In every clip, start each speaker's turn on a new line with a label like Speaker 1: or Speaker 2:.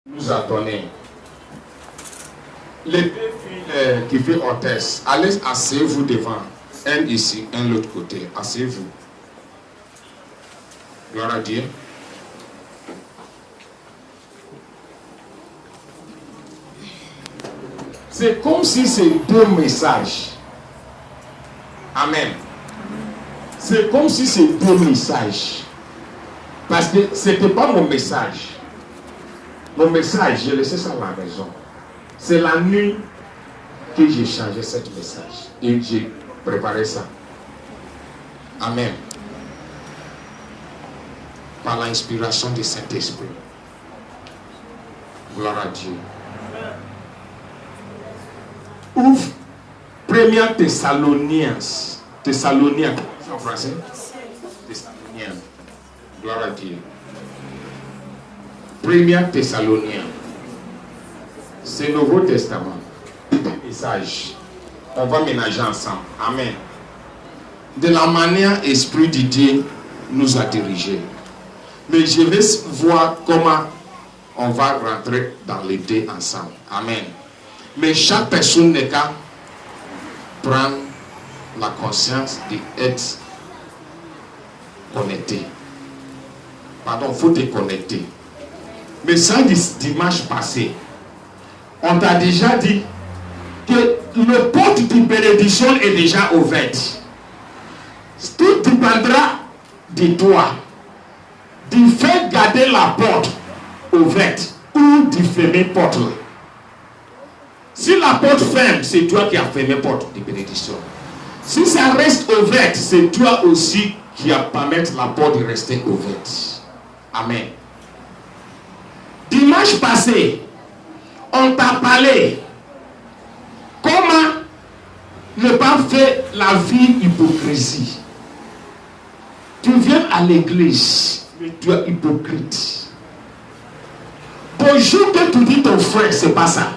Speaker 1: nous a donné. Les deux filles qui fait hôtesse, allez, asseyez-vous devant. Un ici, un de l'autre côté. Asseyez-vous. Gloire à Dieu. C'est comme si c'est deux messages. Amen. C'est comme si c'est deux messages. Parce que ce n'était pas mon message. Mon message, j'ai laissé ça à la maison. C'est la nuit que j'ai changé ce message. Et j'ai préparé ça. Amen. Par l'inspiration du Saint-Esprit. Gloire à Dieu. Ouvre 1 Thessaloniens. Thessaloniens. En français? Thessaloniens. Gloire à Dieu. 1 Thessaloniens. C'est le Nouveau Testament. Message. On va ménager ensemble. Amen. De la manière Esprit de Dieu nous a dirigés. Mais je vais voir comment on va rentrer dans les deux ensemble. Amen. Mais chaque personne n'est qu'à prendre la conscience d'être connecté. Pardon, il faut te connecter. Mais ça, dimanche passé, on t'a déjà dit que le porte de bénédiction est déjà ouverte. Tout dépendra de toi. Tu fais garder la porte ouverte ou tu fermes la porte là. Si la porte ferme, c'est toi qui as fermé la porte de bénédiction. Si ça reste ouverte, c'est toi aussi qui as permis la porte de rester ouverte. Amen. Dimanche passé, on t'a parlé comment ne pas faire la vie hypocrisie. Tu viens à l'église, mais tu es hypocrite. Bonjour que tu dis ton frère, c'est pas ça.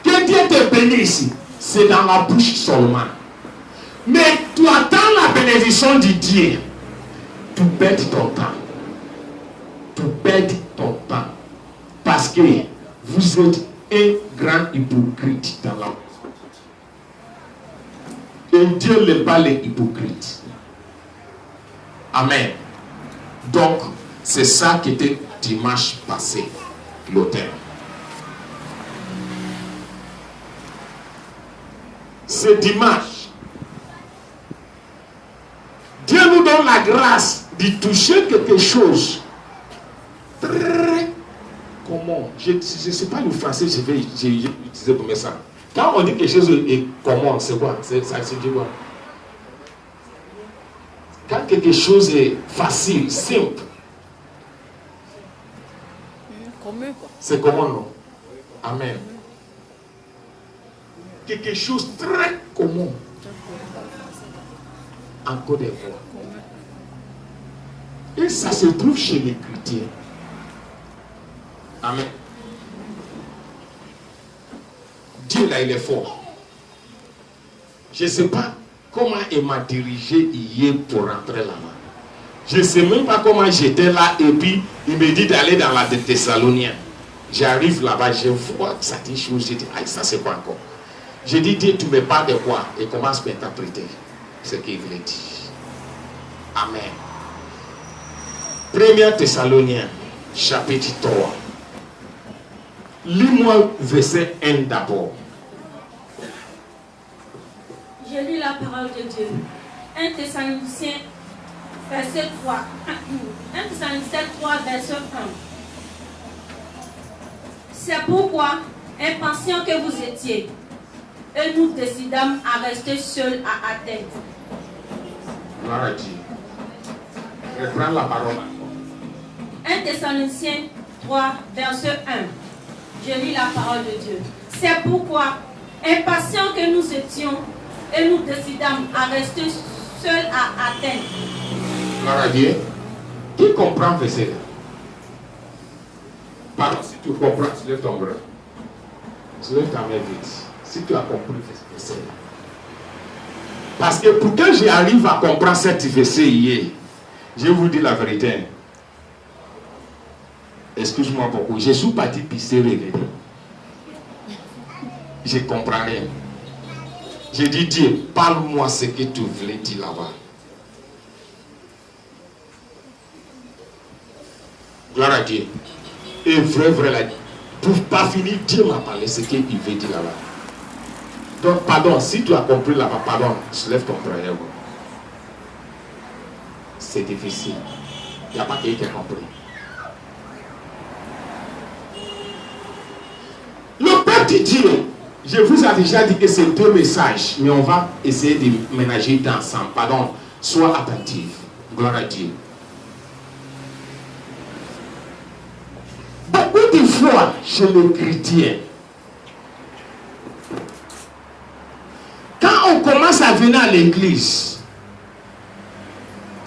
Speaker 1: Que Dieu te bénisse, c'est dans la bouche seulement. Mais tu attends la bénédiction de Dieu. Tu perds ton temps. Tu perds ton temps. Parce que vous êtes un grand hypocrite dans la vie. Et Dieu n'est pas les hypocrites. Amen. Donc, c'est ça qui était dimanche passé, l'automne. Ce dimanche, Dieu nous donne la grâce de toucher quelque chose. Comment? Je ne sais pas le français, j'ai utilisé pour mettre ça. Quand on dit quelque chose est comment, c'est quoi? Ça dit quoi? Quand quelque chose est facile, simple, c'est comment, non? Amen. Quelque chose très commun. Encore des fois. Et ça se trouve chez les chrétiens. Amen. Dieu là, il est fort. Je ne sais pas comment il m'a dirigé hier pour rentrer là-bas. Je ne sais même pas comment j'étais là et puis il me dit d'aller dans la Thessaloniens. J'arrive là-bas, je vois certaines choses, je dis, ah, ça c'est quoi encore? Je dis, Dieu, tu me parles de quoi? Et commence à interpréter ce qu'il voulait dire. Amen. 1 Thessaloniens, chapitre 3. Lis-moi verset 1 d'abord.
Speaker 2: Je lis la parole de Dieu. 1 Thessaloniciens, verset 3. 1 Thessaloniciens 3, verset 1. C'est pourquoi, impatients que vous étiez, et nous décidâmes à rester seuls à Athènes.
Speaker 1: Gloire à Dieu. Reprends la parole.
Speaker 2: 1 Thessaloniciens 3, verset 1. Je lis la parole de Dieu. C'est pourquoi, impatients que nous étions, et nous décidâmes à rester seuls à Athènes.
Speaker 1: Gloire à Dieu. Qui comprend verset là? Pardon, si tu comprends, tu lèves ton bras. Tu lèves ta main vite. Si tu as compris verset là. Parce que pour que j'arrive à comprendre cet verset hier, je vous dis la vérité. Excuse-moi beaucoup. Je suis parti pisser revenir. Je ne comprends rien. J'ai dit, Dieu, parle-moi ce que tu voulais dire là-bas. Gloire à Dieu. Et vrai, là, pour pas finir, Dieu m'a parlé ce qu'il veut dire là-bas. Donc, pardon, si tu as compris là-bas, pardon, lève ton frère. C'est difficile. Il n'y a pas quelqu'un qui a compris. Le peuple de Dieu, je vous ai déjà dit que c'est 2 messages, mais on va essayer de ménager ensemble. Pardon, sois attentif. Gloire à Dieu. Beaucoup de fois, chez les chrétiens, quand on commence à venir à l'église,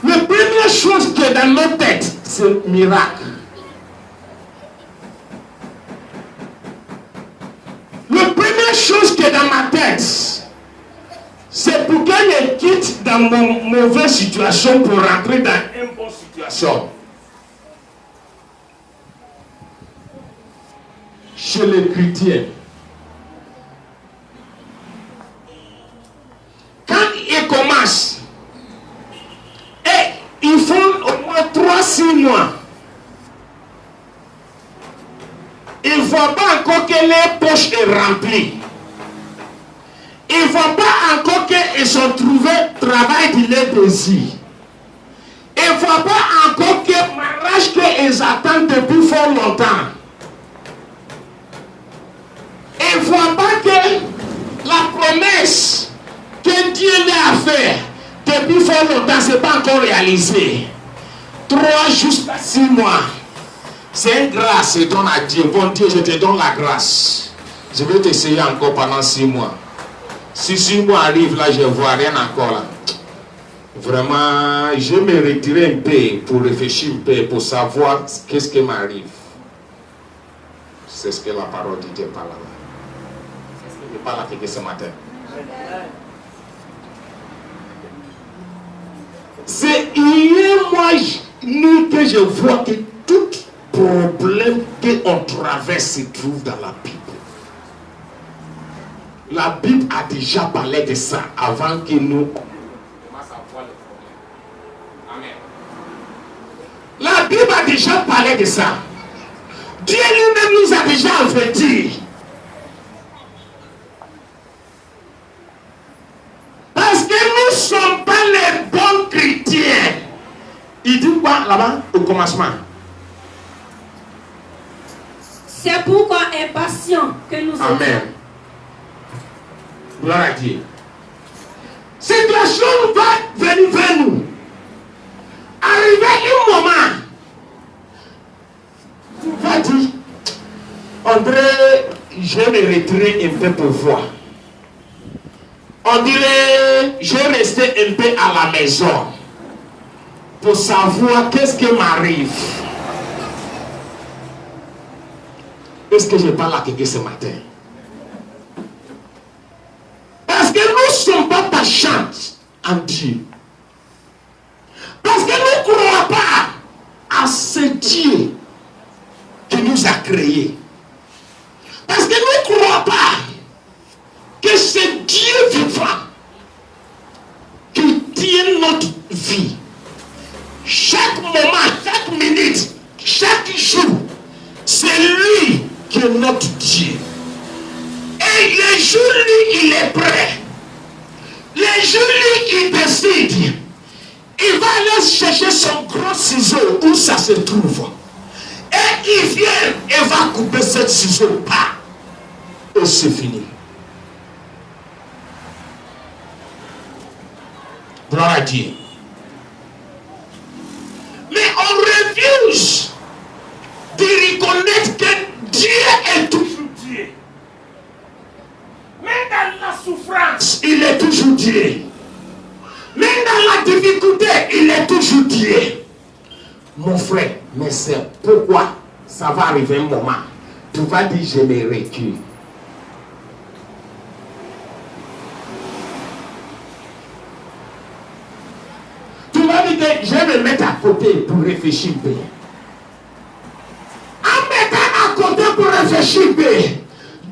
Speaker 1: la première chose qui est dans nos têtes, c'est le miracle. La première chose qui est dans ma tête, c'est pour que je quitte dans une mauvaise situation pour rentrer dans une bonne situation. Chez les chrétiens, quand ils commencent, et ils font au moins 3-6 mois, ils ne voient pas encore que les poches sont remplies. Ils ne voient pas encore qu'ils ont trouvé travail de leur désir. Ils ne voient pas encore que le mariage qu'ils attendent depuis fort longtemps. Ils ne voient pas que la promesse que Dieu leur a faite depuis fort longtemps, ce n'est pas encore réalisé. 3 jusqu'à 6 mois. C'est une grâce que donne à Dieu. Bon Dieu, je te donne la grâce. Je vais t'essayer encore pendant 6 mois. Si 6 mois arrivent, là, je ne vois rien encore là. Vraiment, je vais me retirer un peu pour réfléchir un peu, pour savoir qu'est-ce qui m'arrive. C'est ce que la parole de Dieu parle là. C'est ce que je parle avec ce matin. C'est hier, moi, que je vois que tout problème qu'on traverse se trouve dans la Bible. La Bible a déjà parlé de ça avant que nous commençons à voir le problème. Amen. La Bible a déjà parlé de ça. Dieu lui-même nous a déjà avertis. Parce que nous ne sommes pas les bons chrétiens. Il dit quoi là-bas au commencement?
Speaker 2: C'est pourquoi impatient que nous sommes.
Speaker 1: Amen. Gloire à Dieu. Situation va venir vers nous. Arriver un moment, tu vas dire, on dirait, je me retirer un peu pour voir. On dirait, je vais rester un peu à la maison pour savoir qu'est-ce qui m'arrive. Est-ce que je parle à quelqu'un ce matin? Parce que nous ne sommes pas patients en Dieu. Parce que nous ne croyons pas à ce Dieu qui nous a créés. Parce que nous ne croyons pas que c'est Dieu vivant qui tient notre vie. Chaque moment, chaque minute, chaque jour, c'est lui qui est notre Dieu. Et le jour lui, il est prêt. Le jour lui, il décide. Il va aller chercher son gros ciseau où ça se trouve. Et il vient et va couper ce ciseau. Et c'est fini. Gloire à Dieu. Mais on refuse de reconnaître que Dieu est toujours Dieu. Même dans la souffrance, il est toujours Dieu. Même dans la difficulté, il est toujours Dieu. Mon frère, mes soeurs, pourquoi ça va arriver un moment, tu vas dire je me recule. Tu vas dire je vais me mettre à côté pour réfléchir un peu. réfléchis bien.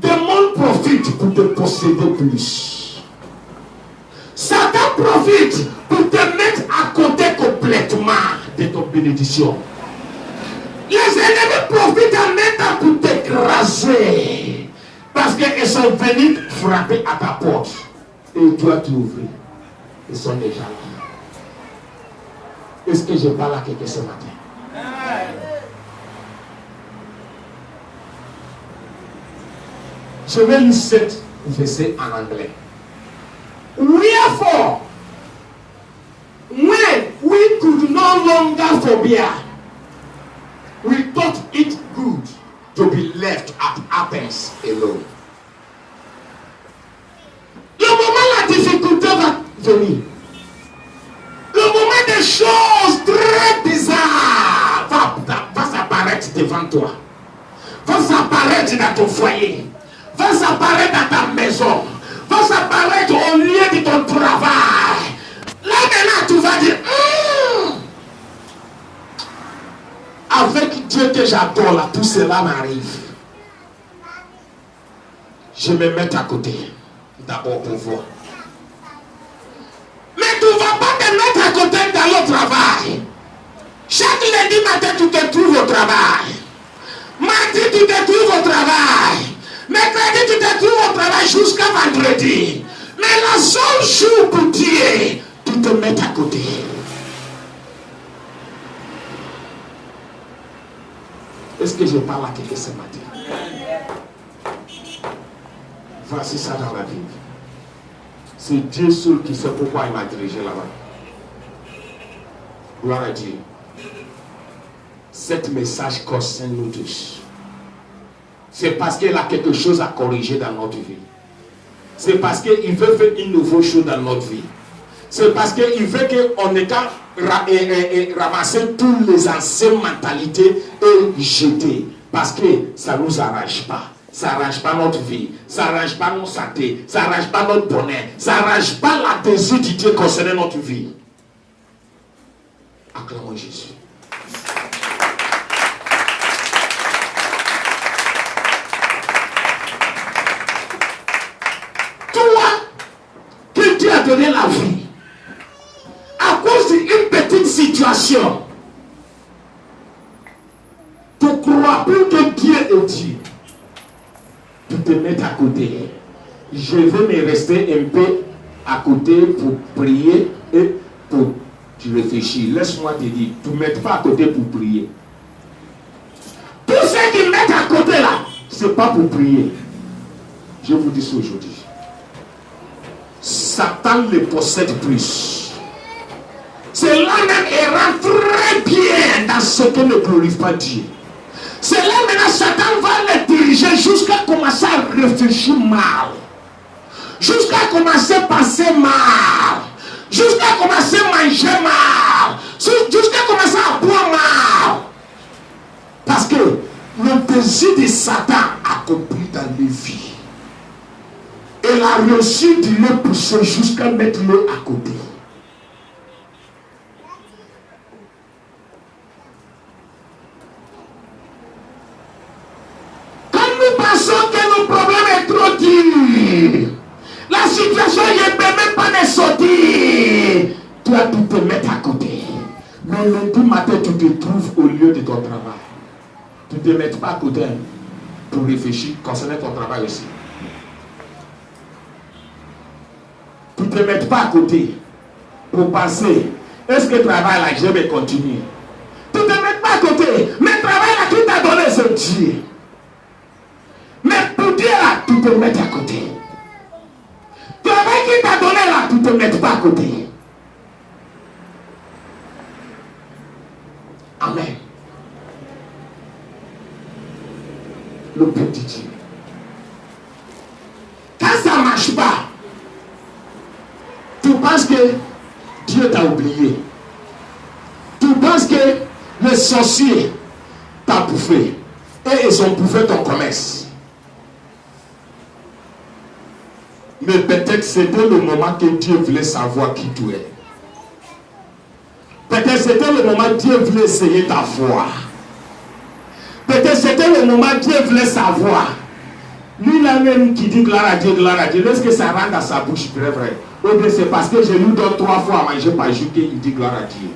Speaker 1: Démon profite pour te posséder plus. Satan profite pour te mettre à côté complètement de ton bénédiction. Les ennemis profitent en même temps pour t'écraser. Parce qu'ils sont venus frapper à ta porte. Et tu dois t'ouvrir. Ils sont déjà là. Est-ce que je parle à quelqu'un ce matin? Je vais lire 7 versets en anglais. Wherefore, when we could no longer forbear, we thought it good to be left at Athens alone. Le moment la difficulté va venir. Le moment des choses très bizarres va s'apparaître devant toi. Va s'apparaître dans ton foyer. Va s'apparaître dans ta maison. Va s'apparaître au lieu de ton travail. Là maintenant tu vas dire avec Dieu que j'adore là, tout cela m'arrive. Je me mets à côté. D'abord pour voir. Mais tu ne vas pas te mettre à côté dans le travail. Chaque lundi matin, tu te trouves au travail. Mardi, tu te trouves au travail. Mercredi, tu te trouves au travail jusqu'à vendredi. Mais le seul jour pour Dieu, tu te mets à côté. Est-ce que je parle à quelqu'un ce matin? Voici ça dans la Bible. C'est Dieu seul qui sait pourquoi il m'a dirigé là-bas. Gloire à Dieu. Cet message concerne nous tous. C'est parce qu'il a quelque chose à corriger dans notre vie. C'est parce qu'il veut faire une nouvelle chose dans notre vie. C'est parce qu'il veut qu'on ait qu'à ramasser toutes les anciennes mentalités et jeter. Parce que ça ne nous arrange pas. Ça n'arrange pas notre vie, ça n'arrange pas notre santé, ça n'arrange pas notre bonheur, ça n'arrange pas la désir de Dieu concernant notre vie. Acclamons Jésus. Toi, que Dieu a donné la vie, à cause d'une petite situation, tu crois plus que Dieu est Dieu. Tu te mets à côté. Je vais me rester un peu à côté pour prier et pour réfléchir. Laisse-moi te dire, tu ne te mets pas à côté pour prier. Tous ceux qui mettent à côté là, ce n'est pas pour prier. Je vous dis ça aujourd'hui. Satan les possède plus. Cela même rend très bien dans ce qui ne glorifie pas Dieu. C'est là maintenant Satan va les diriger jusqu'à commencer à réfléchir mal. Jusqu'à commencer à penser mal. Jusqu'à commencer à manger mal. Jusqu'à commencer à boire mal. Parce que le désir de Satan accompli dans les vies. Et la réussite de le pousser jusqu'à mettre le à côté. Pensons que le problème est trop dur. La situation ne permet pas de sortir. Toi, tu te mets à côté. Mais lundi matin, tu te trouves au lieu de ton travail. Tu ne te mets pas à côté pour réfléchir concernant ton travail aussi. Tu ne te mets pas à côté pour penser, est-ce que le travail là, je vais continuer? Tu ne te mets pas à côté. Mais le travail là, qui t'a donné ce Dieu. Mais pour Dieu là, tu te mets à côté. Le travail qui t'a donné là, tu te mets pas à côté. Amen. Le petit Dieu. Quand ça ne marche pas, tu penses que Dieu t'a oublié. Tu penses que les sorciers t'ont bouffé. Et ils ont bouffé ton commerce. Mais peut-être c'était le moment que Dieu voulait savoir qui tu es. Peut-être c'était le moment que Dieu voulait essayer ta foi. Peut-être c'était le moment où Dieu voulait savoir. Lui là même qui dit gloire à Dieu, lorsque ça rentre dans sa bouche, très vrai. Ou bien c'est parce que je lui donne 3 fois à manger par jour qu'il dit gloire à Dieu.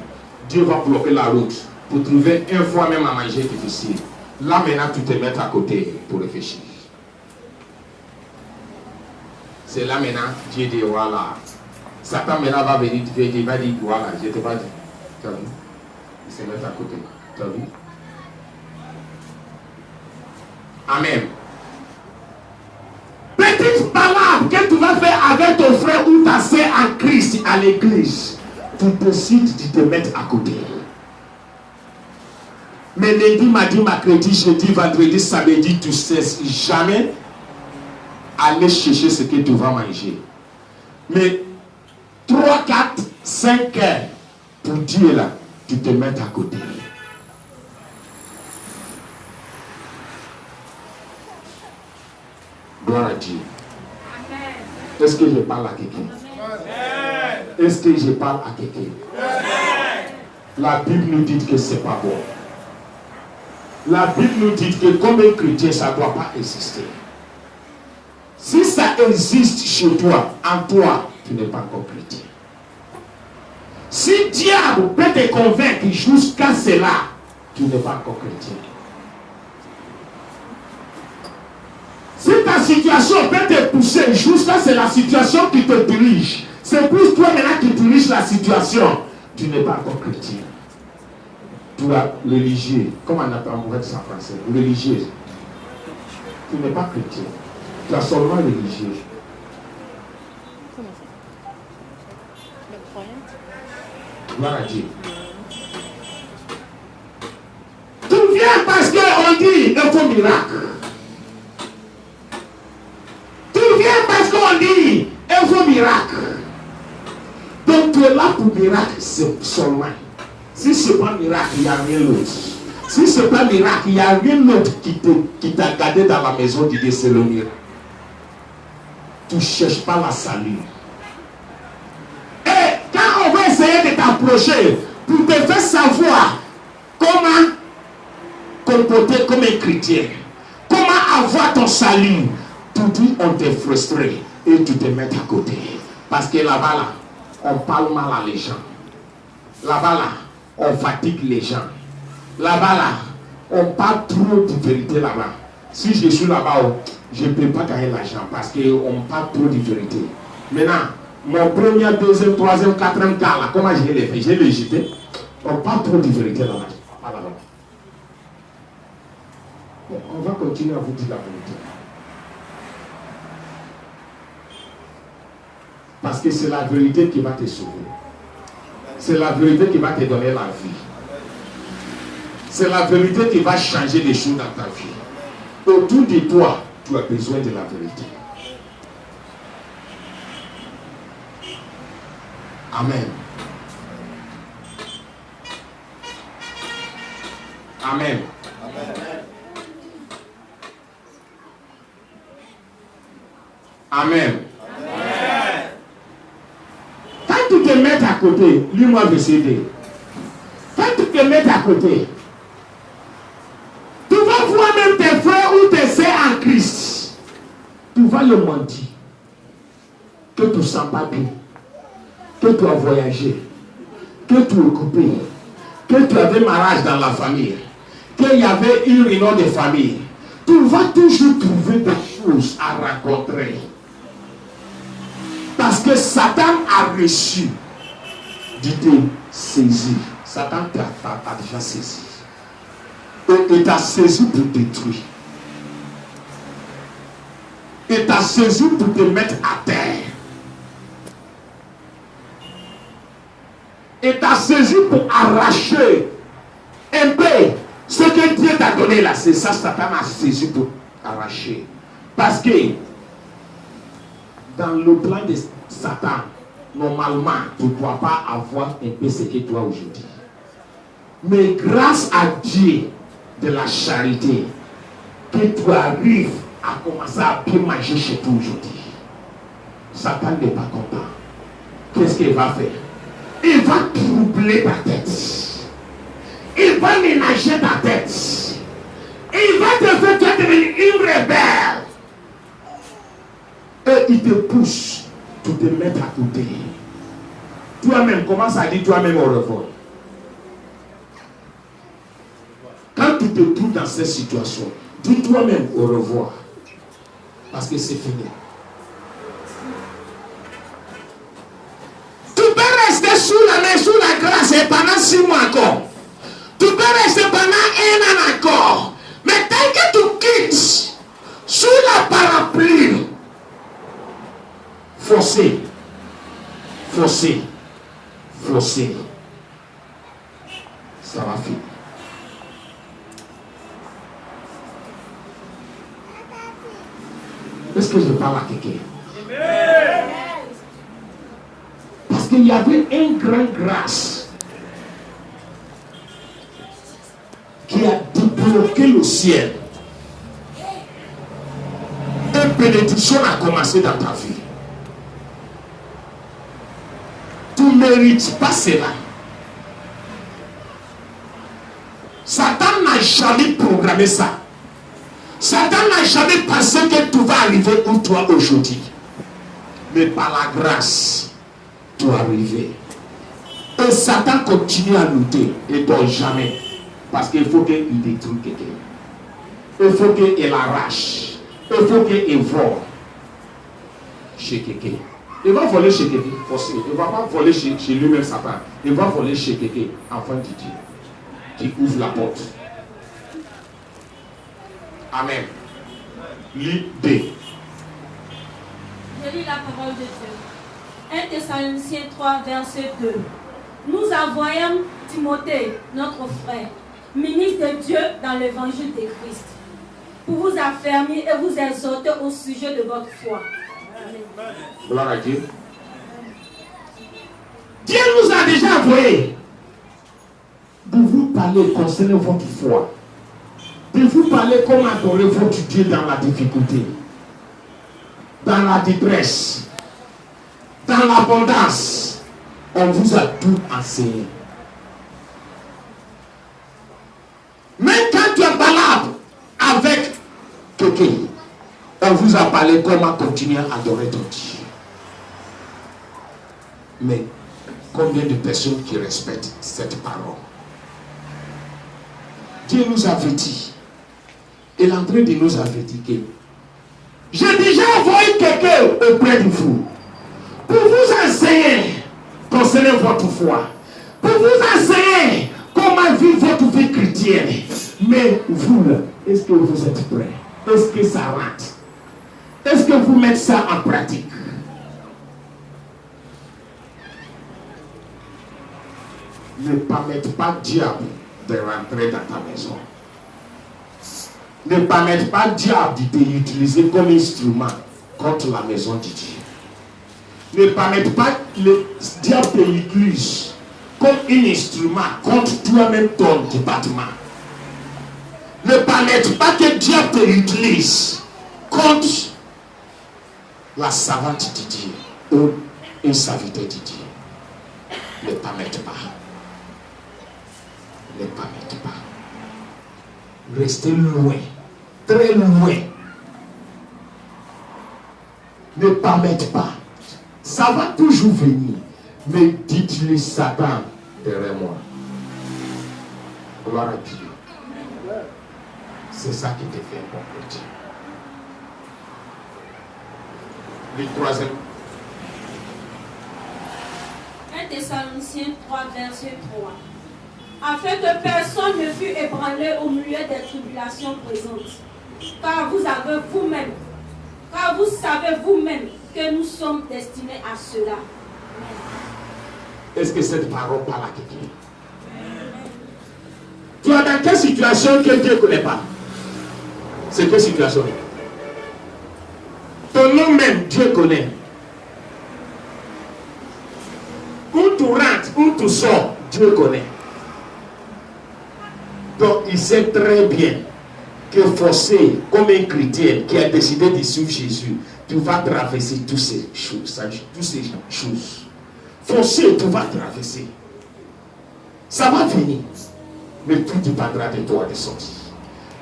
Speaker 1: Dieu va bloquer la route pour trouver 1 fois même à manger difficile. Là maintenant tu te mets à côté pour réfléchir. C'est là maintenant Dieu dit voilà. Satan maintenant va venir, il va dire voilà, je t'ai pas dit. Tu as vu? Il se met à côté. Tu as vu? Amen. Petite balade que tu vas faire avec ton frère ou ta soeur en Christ à l'église, tu décides de te mettre à côté. Mais lundi, mardi, mercredi, jeudi, vendredi, samedi, tu ne cesses jamais aller chercher ce que tu vas manger. Mais 3, 4, 5 heures pour Dieu là, tu te mets à côté. Gloire à Dieu. Est-ce que je parle à quelqu'un? Est-ce que je parle à quelqu'un? La Bible nous dit que ce n'est pas bon. La Bible nous dit que comme un chrétien, ça ne doit pas exister. Si ça existe chez toi, en toi, tu n'es pas encore chrétien. Si diable peut te convaincre jusqu'à cela, tu n'es pas encore chrétien. Si ta situation peut te pousser jusqu'à c'est la situation qui te dirige, c'est plus toi maintenant qui dirige la situation, tu n'es pas encore chrétien. Tu es religieux. Comment on appelle en français? Religieux. Tu n'es pas chrétien. Tu es seulement religieux. Gloire à Dieu. Tu viens parce qu'on dit il faut miracle. Tu viens parce qu'on dit il faut miracle. Donc tu es là pour miracle seulement. Si ce n'est pas miracle, il n'y a rien d'autre. Si ce n'est pas miracle, il n'y a rien d'autre qui t'a gardé dans la maison du Dieu, c'est le miracle. Tu ne cherches pas la salut. Et quand on va essayer de t'approcher pour te faire savoir comment comporter comme un chrétien, comment avoir ton salut, tout dit on t'est frustré et tu te mets à côté. Parce que là-bas, là, on parle mal à les gens. Là-bas, là, on fatigue les gens. Là-bas, là, on parle trop de vérité là-bas. Si je suis là-bas, je ne peux pas gagner l'argent parce qu'on parle trop de vérité. Maintenant, mon premier, deuxième, troisième, quatrième cas, là, comment je l'ai fait? Je l'ai jeté. On parle trop de vérité là-bas. Bon, on va continuer à vous dire la vérité. Parce que c'est la vérité qui va te sauver. C'est la vérité qui va te donner la vie. C'est la vérité qui va changer les choses dans ta vie. Autour de toi, tu as besoin de la vérité. Amen. Amen. Amen. Quand tu te mets à côté, lui-moi veut s'aider. Quand tu te mets à côté, tu vas voir même tes frères ou tes sœurs en Christ. Tu vas le mentir. Que tu ne sens pas bien. Que tu as voyagé. Que tu es occupé. Que tu avais mariage dans la famille. Qu'il y avait une réunion de famille. Tu vas toujours trouver des choses à rencontrer. Parce que Satan a reçu d'idée saisie. Satan t'a déjà saisi. Et il t'a saisi pour détruire. Il t'a saisi pour te mettre à terre. Il t'a saisi pour arracher un peu ce que Dieu t'a donné là. C'est ça, Satan a saisi pour arracher. Parce que dans le plan de Satan, normalement, tu ne dois pas avoir un peu ce que tu as aujourd'hui. Mais grâce à Dieu de la charité, que tu arrives à commencer à bien manger chez toi aujourd'hui. Satan n'est pas content. Qu'est-ce qu'il va faire? Il va troubler ta tête. Il va ménager ta tête. il va te faire devenir une rebelle. Et il te pousse pour te mettre à côté. Toi-même, commence à dire toi-même au revoir. Quand tu te trouves dans cette situation, dis toi-même au revoir. Parce que c'est fini. Tu peux rester sous la main, sous la grâce et pendant 6 mois encore. Tu peux rester pendant 1 an encore. Mais tant que tu quittes sous la parapluie, forcé, ça va finir. Est-ce que je parle à quelqu'un? Parce qu'il y avait une grande grâce qui a débloqué le ciel. Une bénédiction a commencé dans ta vie. Tu ne mérites pas cela. Satan n'a jamais programmé ça. Satan n'a jamais pensé que tu vas arriver où toi aujourd'hui. Mais par la grâce, tu es arrivé. Et Satan continue à lutter et dort jamais. Parce qu'il faut qu'il détruise quelqu'un. Il faut qu'il arrache. Il faut qu'il vole chez quelqu'un. Il va voler chez quelqu'un, forcé. Il ne va pas voler chez lui-même Satan. Il va voler chez quelqu'un, enfant de Dieu, qui ouvre la porte. Amen. L'idée.
Speaker 2: Je lis la parole de Dieu. 1 Thessaloniciens 3, verset 2. Nous envoyons Timothée, notre frère, ministre de Dieu dans l'évangile de Christ, pour vous affermir et vous exhorter au sujet de votre foi.
Speaker 1: Gloire à Dieu. Dieu nous a déjà envoyé de vous parler concernant votre foi, de vous parler comment adorer votre Dieu dans la difficulté, dans la détresse, dans l'abondance. On vous a tout enseigné. Même quand tu es malade avec quelqu'un, on vous a parlé comment continuer à adorer ton Dieu. Mais combien de personnes qui respectent cette parole? Dieu nous a dit, il est en train de nous avertir que j'ai déjà envoyé quelqu'un auprès de vous pour vous enseigner concernant votre foi, pour vous enseigner comment vivre votre vie chrétienne. Mais vous, est-ce que vous êtes prêts? Est-ce que ça rentre? Est-ce que vous mettez ça en pratique? Ne permettez pas diable de rentrer dans ta maison. Ne permettez pas diable de t'utiliser comme instrument contre la maison de Dieu. Ne permettez pas le diable te utilise comme un instrument contre toi-même ton département. Ne permettez pas que diable te utilise contre la savante de Dieu ou une serviteur de Dieu. Ne permettez pas. Ne permettez pas. Restez loin, très loin. Ne permettez pas. Ça va toujours venir. Mais dites-lui Satan derrière moi. Gloire à Dieu. C'est ça qui te fait un bon chrétien. Le troisième.
Speaker 2: 1 Thessaloniciens 3, verset 3. Afin que personne ne fût ébranlé au milieu des tribulations présentes. Car vous savez vous-même que nous sommes destinés à cela.
Speaker 1: Est-ce que cette parole parle à quelqu'un? Tu es dans quelle situation que Dieu ne connaît pas? C'est quelle situation? Ton nom même, Dieu connaît. Où tu rentres, où tu sors, Dieu connaît. Donc il sait très bien que forcé comme un chrétien qui a décidé de suivre Jésus, tu vas traverser toutes ces choses. Forcé, tu vas traverser. Ça va venir. Mais tout dépendra de toi de sortir.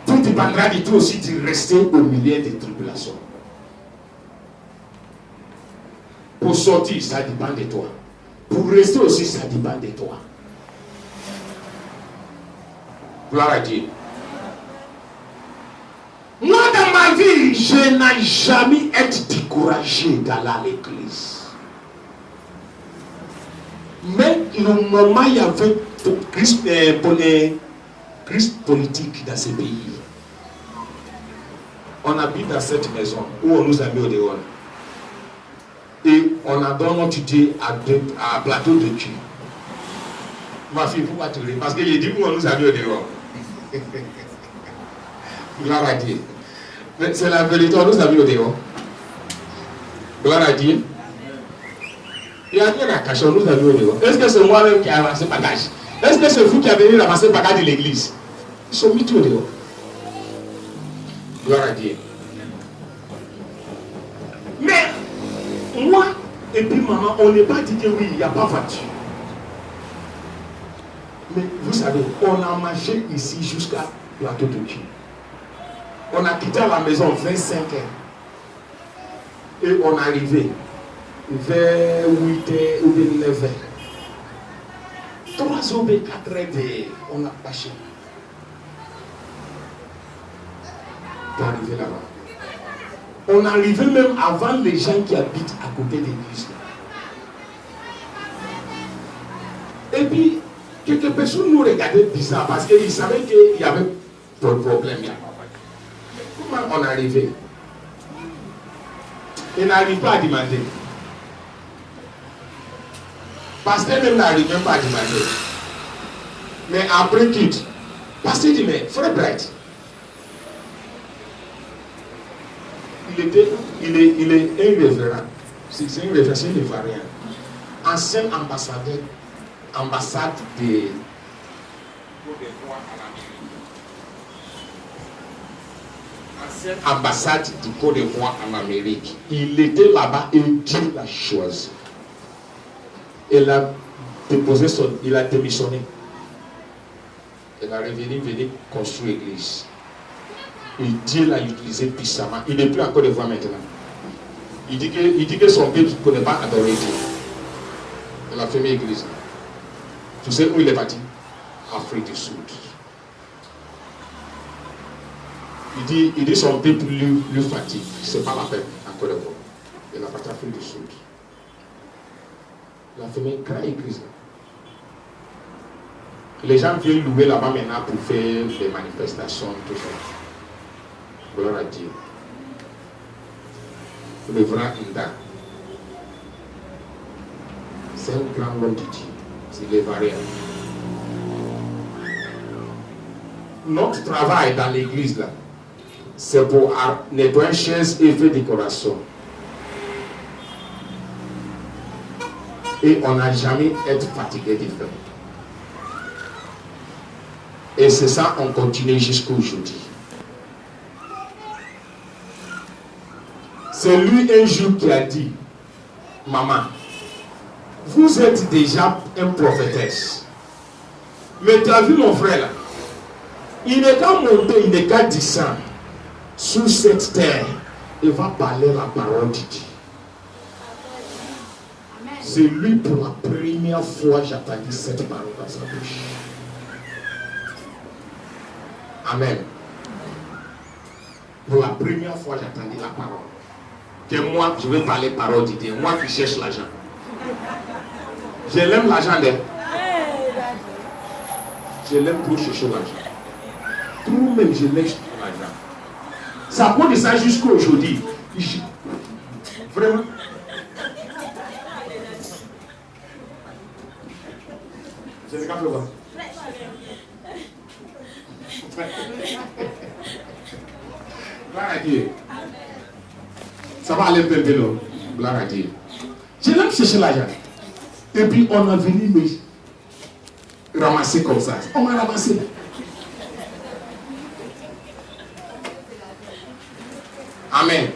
Speaker 1: Tout dépendra de toi aussi de rester au milieu des tribulations. Pour sortir, ça dépend de toi. Pour rester aussi, ça dépend de toi. Gloire à Dieu. Moi, dans ma vie, je n'ai jamais été découragé d'aller à l'église. Mais le moment il y avait crise politique dans ce pays, on habite dans cette maison où on nous a mis au dehors. Et on a donné notre Dieu à plateau de Dieu. Ma fille, pourquoi tu ris? Parce que j'ai dit où on nous a mis au dehors. Gloire à Dieu. Mais c'est la vérité, on nous a mis au dehors. Gloire à Dieu. Il y a rien à cacher, on nous a mis au dehors. Est-ce que c'est moi-même qui ai ramassé le bagage? Est-ce que c'est vous qui avez venu ramasser le bagage de l'église? Ils sont mis tout au dehors. Gloire à Dieu. Mais moi et puis maman, on n'est pas dit que oui, il n'y a pas voiture. Mais vous savez, on a marché ici jusqu'à plateau de Dieu. On a quitté la maison 25 heures. Et on est arrivé vers 8 heures ou 9 heures. 3 heures ou 4 heures, on a marché. Pour arriver là-bas. On est arrivé même avant les gens qui habitent à côté de l'église. Et puis, quelques personnes nous regardaient bizarre parce qu'ils savaient qu'il y avait un problème. Comment on est arrivé? Il n'arrive pas à demander. Pasteur même n'arrive même pas à demander. Mais après quitte, pasteur dit, mais frère Bright, il est un révérend. C'est un révérend, c'est un Ivoirien. Ancien ambassadeur, ambassade de ambassade du Côte d'Ivoire en Amérique. Il était là-bas et Dieu l'a choisi. Il a démissionné. Il a revenu venir construire l'église. Et Dieu l'a utilisé puissamment. Il n'est plus en Côte d'Ivoire maintenant. Il dit que son peuple ne connaît pas adorer Dieu. Il a fermé l'église. Tu sais où il est parti? Afrique du Sud. Il dit son peuple lui fatigue. C'est pas la peine en Côte d'Ivoire. Il a parti en Afrique du Sud. Il a fermé une grande église. Les gens viennent louer là-bas maintenant pour faire des manifestations, tout ça. Gloire à Dieu. Le vrai Inda. C'est un grand homme de Dieu. C'est les variants. Notre travail dans l'église là, c'est pour nettoyer chaises et faire décoration. Et on n'a jamais été fatigué de faire. Et c'est ça, on continue jusqu'à aujourd'hui. C'est lui un jour qui a dit, maman, vous êtes déjà une prophétesse. Mais tu as vu mon frère là, il n'est qu'à monter, il n'est qu'à descendre sur cette terre. Il va parler la parole de Dieu. C'est lui pour la première fois j'ai entendu cette parole dans sa bouche. Amen. Pour la première fois j'ai entendu la parole. Que moi je vais parler parole de Dieu. Moi qui cherche l'argent. Je l'aime l'argent d'elle. Je l'aime pour chercher l'argent. Tout même je l'aime chercher l'argent. Ça prend de ça jusqu'à aujourd'hui. Vraiment. Je ne sais pas faire. Gloire à Dieu. Ça va aller un peu vélo. Gloire à Dieu. Je l'aime chercher l'argent. Et puis on a venu me ramasser comme ça. On m'a ramassé. Amen.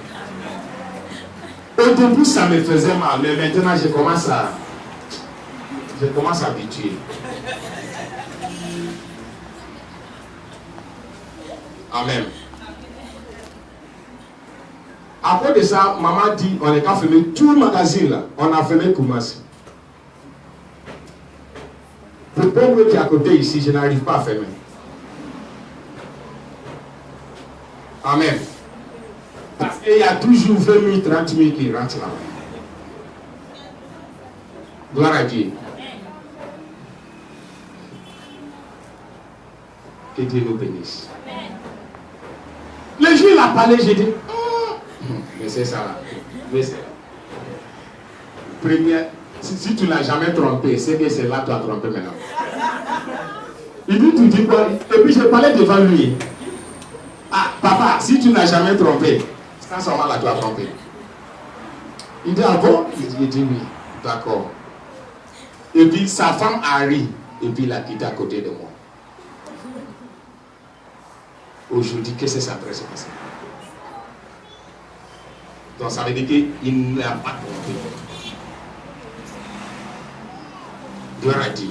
Speaker 1: Au début ça me faisait mal, mais maintenant je commence à habituer. Amen. Après de ça, maman dit, on n'est qu'à fermer tout le magazine là. On a fermé Koumassi. Le pauvre qui est à côté ici, je n'arrive pas à fermer. Amen. Parce qu'il y a toujours 20 000, 30 000 qui rentrent là. Gloire à Dieu. Que Dieu nous bénisse. Le jour il a parlé, j'ai dit, mais c'est ça là. Mais c'est première, si tu n'as jamais trompé, c'est que c'est là que tu as trompé maintenant. Il dit, tu dis quoi? Et puis je parlais devant lui. Ah, papa, si tu n'as jamais trompé, c'est à ce moment-là que tu as trompé. Il dit, ah bon? Il dit oui, d'accord. Et puis sa femme a ri, et puis il a quitté à côté de moi. Aujourd'hui, qu'est-ce que ça pourrait se passer? Donc ça veut dire qu'il n'a pas trompé. Gloire à Dieu.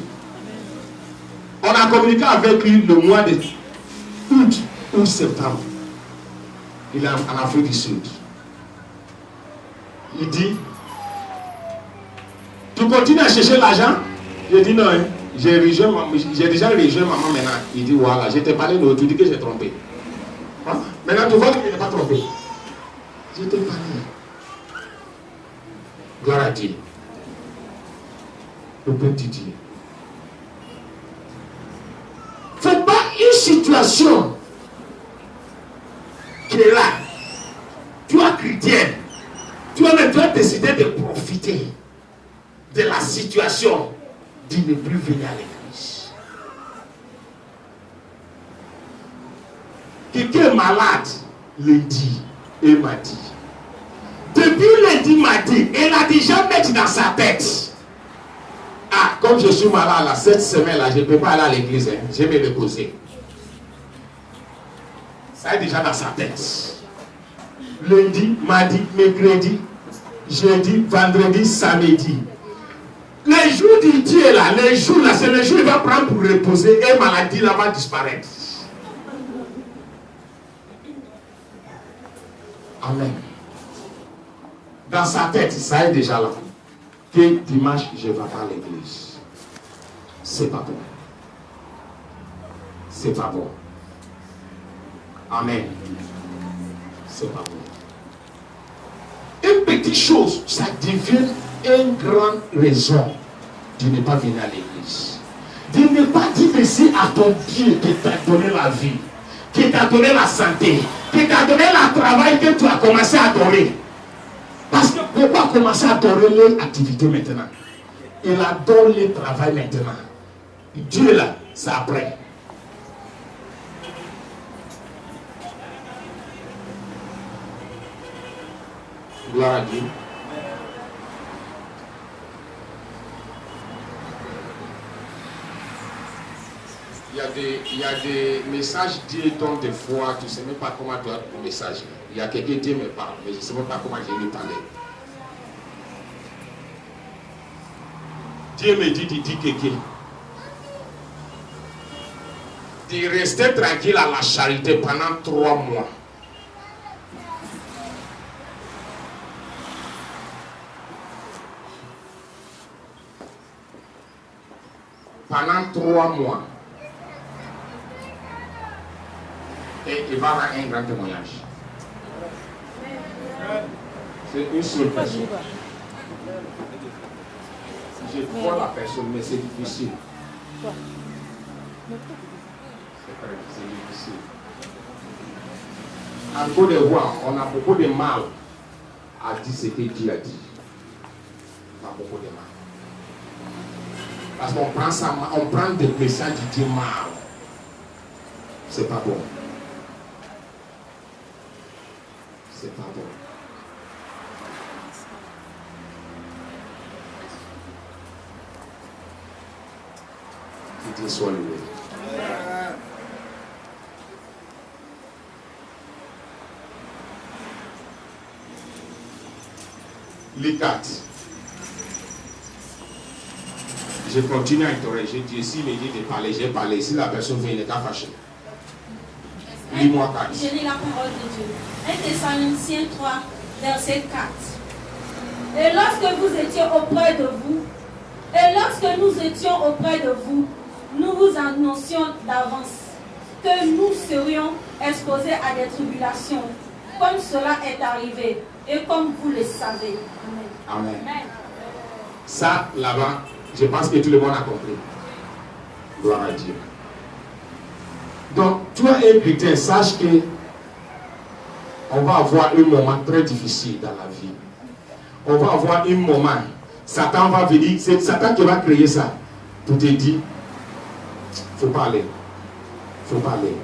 Speaker 1: On a communiqué avec lui le mois de août ou septembre. Il est en Afrique du Sud. Il dit, tu continues à chercher l'argent? Je dis non, hein. J'ai déjà rejoint maman maintenant. Il dit voilà, je t'ai parlé l'autre, tu dis que j'ai trompé. Hein? Maintenant tu vois que je n'ai pas trompé. Je t'ai parlé. Gloire à Dieu. Le petit Dieu. C'est pas une situation qui est là. Toi, chrétienne, tu as décidé de profiter de la situation de ne plus venir à l'église. Quelqu'un est malade lundi et m'a dit. Depuis lundi, m'a dit, elle a déjà mis dans sa tête. Ah, comme je suis malade là, cette semaine-là, je ne peux pas aller à l'église, hein. Je vais me reposer. Ça est déjà dans sa tête. Lundi, mardi, mercredi, jeudi, vendredi, samedi. Les jours du Dieu là, les jours là, c'est le jour où il va prendre pour reposer et maladie là va disparaître. Amen. Dans sa tête, ça est déjà là. Que dimanche, je ne vais pas à l'église. C'est pas bon. C'est pas bon. Amen. C'est pas bon. Une petite chose, ça devient une grande raison de ne pas venir à l'église. De ne pas dire merci à ton Dieu qui t'a donné la vie, qui t'a donné la santé, qui t'a donné le travail que tu as commencé à adorer. Parce que pourquoi commencer à adorer l'activité maintenant? Il adore le travail maintenant. Dieu là, c'est après. Gloire à Dieu. Il y a des messages Dieu donne des fois, tu ne sais même pas comment tu as le message. Il y a quelqu'un Dieu me parle, mais je ne sais même pas comment je lui parler. Dieu me dit quelqu'un. De rester tranquille à la charité pendant 3 mois. Pendant 3 mois. Et il va avoir un grand témoignage. C'est une seule personne. Je vois la personne, mais c'est difficile. C'est difficile. En Côte d'Ivoire, on a beaucoup de mal à dire ce que Dieu a dit. On a beaucoup de mal. Parce qu'on prend ça, on prend des messages de Dieu mal. C'est pas bon. C'est pas bon. Que Dieu soit loué. Les 4. Je continue à interroger Dieu. S'il me dit de parler, j'ai parlé. Si la personne vient, il n'est qu'à fâcher. Lis-moi 4.
Speaker 2: Je lis la parole de Dieu. 1 Thessaloniciens 3, verset 4. Et lorsque vous étiez auprès de vous, et lorsque nous étions auprès de vous, nous vous annoncions d'avance que nous serions exposés à des tribulations, comme cela est arrivé, et comme vous le savez.
Speaker 1: Amen. Amen. Ça, là-bas, je pense que tout le monde a compris. Gloire à Dieu. Donc, toi, un chrétien, sache que on va avoir un moment très difficile dans la vie. On va avoir un moment, Satan va venir, c'est Satan qui va créer ça, pour te dire, faut pas aller. Faut pas aller.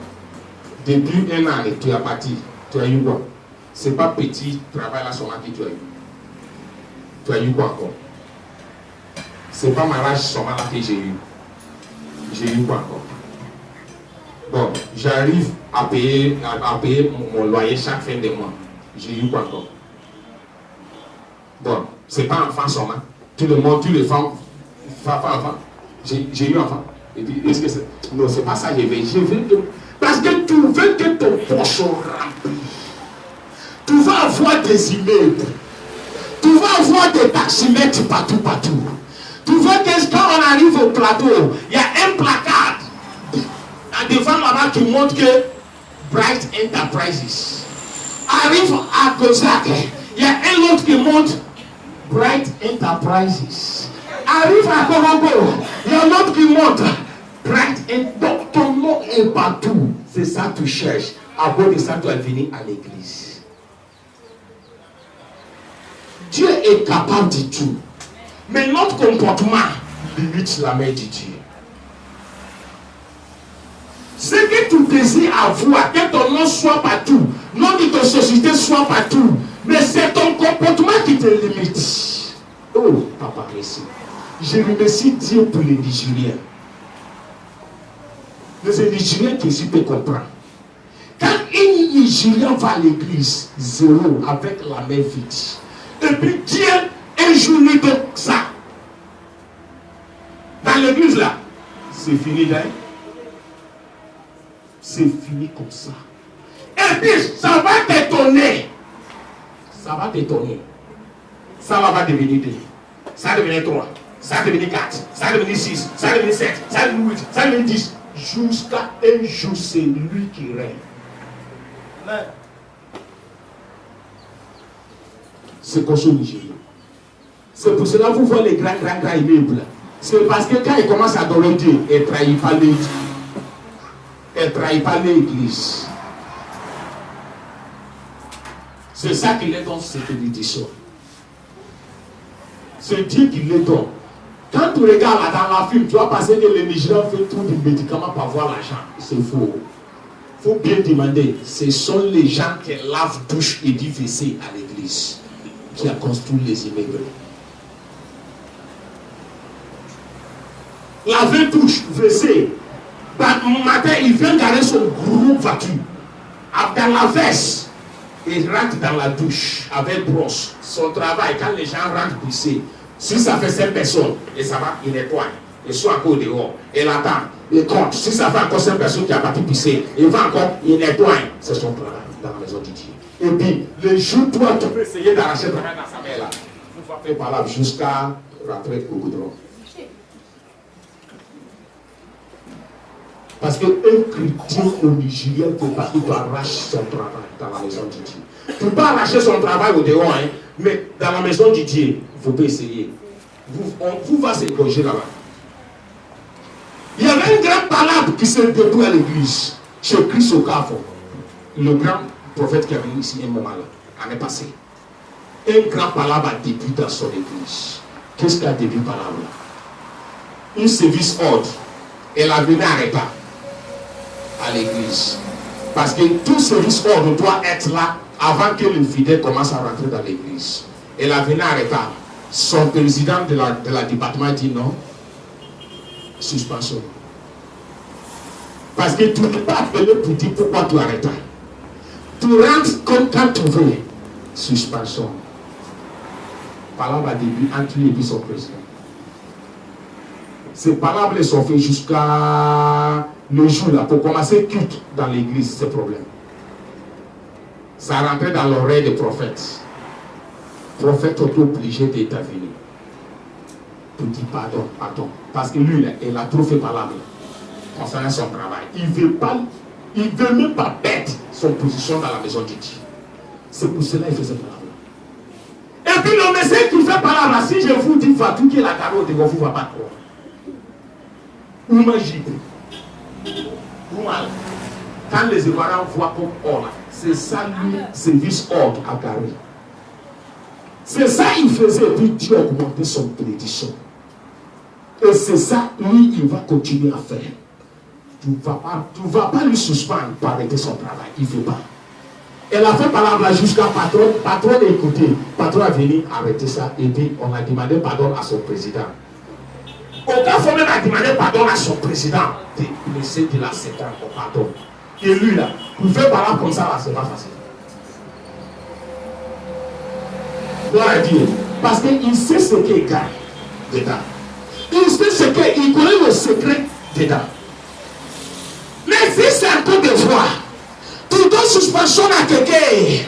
Speaker 1: Depuis un an, tu as parti, tu as eu quoi? C'est pas petit travail là seulement que tu as eu. Tu as eu quoi encore? C'est pas mariage seulement là que j'ai eu. J'ai eu quoi encore? Bon, j'arrive à payer mon loyer chaque fin de mois. J'ai eu quoi encore? Bon, c'est pas enfant seulement. Tout le monde, tous les femmes, enfant. J'ai eu enfant. Et puis, est-ce que c'est... Non, c'est pas ça, je veux que... Parce que tu veux que ton poche soit rempli. Tu vas avoir des immeubles. Tu vas avoir des taximètres partout. Tu veux que quand on arrive au plateau, il y a un placard devant là-bas qui montre que Bright Enterprises. Arrive à Gonzague, il y a un autre qui montre Bright Enterprises. Arrive à Korongo, il y a un autre qui montre Bright Enterprises. Donc ton nom est partout. C'est ça que tu cherches. Après de ça, tu vas venir à l'église. Dieu est capable de tout. Mais notre comportement limite la main de Dieu. Ce que tu désires avoir, que ton nom soit partout, non que ton société soit partout, mais c'est ton comportement qui te limite. Oh, papa, merci. Je remercie Dieu pour les Nigériens. Les Nigériens qui ici te comprennent. Quand un Nigérien va à l'église, zéro, avec la main vide, et puis Dieu un jour lui donne ça. Dans l'église là, c'est fini là. C'est fini comme ça. Et puis ça va t'étonner. Ça va t'étonner. Ça va devenir 2. Ça va devenir 3. Ça va devenir 4. Ça va devenir 6. Ça va devenir 7. Ça va devenir 8. Ça va devenir 10. Jusqu'à un jour, c'est lui qui règne. Amen. C'est comme ça au Nigeria. C'est pour cela que vous voyez les grands immeubles. C'est parce que quand ils commencent à adorer Dieu, ils ne trahissent pas les Dieu. Elle ne trahit pas l'église. C'est ça qui les donne cette bénédiction. C'est Dieu qui les donne. Quand tu regardes là dans la film, tu vas penser que les Nigériens font tout des médicaments pour avoir l'argent. C'est faux. Il faut bien demander. Ce sont les gens qui lavent douche et du WC à l'église qui a construit les immeubles. Laver douche, WC. Mon matin, il vient garer son gros voiture. Dans la veste, il rentre dans la douche avec brosse. Son travail, quand les gens rentrent pisser, si ça fait 5 personnes, et ça va, il nettoie. Il soit encore dehors. Il attend, il compte. Si ça fait encore 5 personnes qui a parti pisser, il va encore, il nettoie. C'est son travail dans la maison de Dieu. Et puis, le jour, toi, tu peux essayer d'arracher le travail dans sa main là. Il faut faire par là jusqu'à rentrer au goudron. Parce qu'un chrétien au Nigeria ne peut pas, il doit arracher son travail dans la maison de Dieu. Tu ne peux pas arracher son travail au dehors, hein, mais dans la maison de Dieu, il faut pas essayer. Vous va s'écorger là-bas. Il y avait une grande palabre qui s'est debout à l'église, chez Christ au Carrefour. Le grand prophète qui est venu ici un moment là, l'année passée. Un grand palabre a débuté dans son église. Qu'est-ce qu'a début palabre là? Un service ordre. Elle a venu arrêter à l'église. Parce que tout service ordre doit être là avant que le fidèle commence à rentrer dans l'église. Elle a venu arrêter. Son président de la département dit non. Suspension. Parce que tu ne peux pas appeler pour dire pourquoi tu arrêtes. Tu rentres comme quand tu veux. Suspension. Parole à début entre lui et son président. Ces palabres sont faites jusqu'à le jour là, pour commencer culte dans l'église, c'est problème. Ça rentrait dans l'oreille des prophètes. Le prophète était obligé d'intervenir pour dire pardon. Parce que lui, il a trop fait parler concernant son travail. Il ne veut même pas perdre son position dans la maison de Dieu. C'est pour cela qu'il faisait parler. Et puis le message qui fait parler, si je vous dis Fatou qui est la carotte, vous ne va pas croire. Ou magique. Ou mal. Quand les Ivoiriens voient comme or, c'est ça lui, service ordre à Gary. C'est ça il faisait, et puis Dieu a augmenté son prédiction. Et c'est ça, lui, il va continuer à faire. Tu ne vas pas lui suspendre pour arrêter son travail. Il ne veut pas. Elle a fait parler là jusqu'à patron. Patron a écouté. Patron a venu arrêter ça. Et puis on a demandé pardon à son président. Aucun fois même a demandé pardon à son président. Il essaie de l'accepter encore pardon. Et lui là, pour faire parler comme ça là, c'est pas facile. Gloire à Dieu. Parce qu'il sait ce qu'il gagne dedans. Il sait ce qu'il connaît le secret dedans. Mais si c'est un coup de foi, tu donnes suspension à quelqu'un,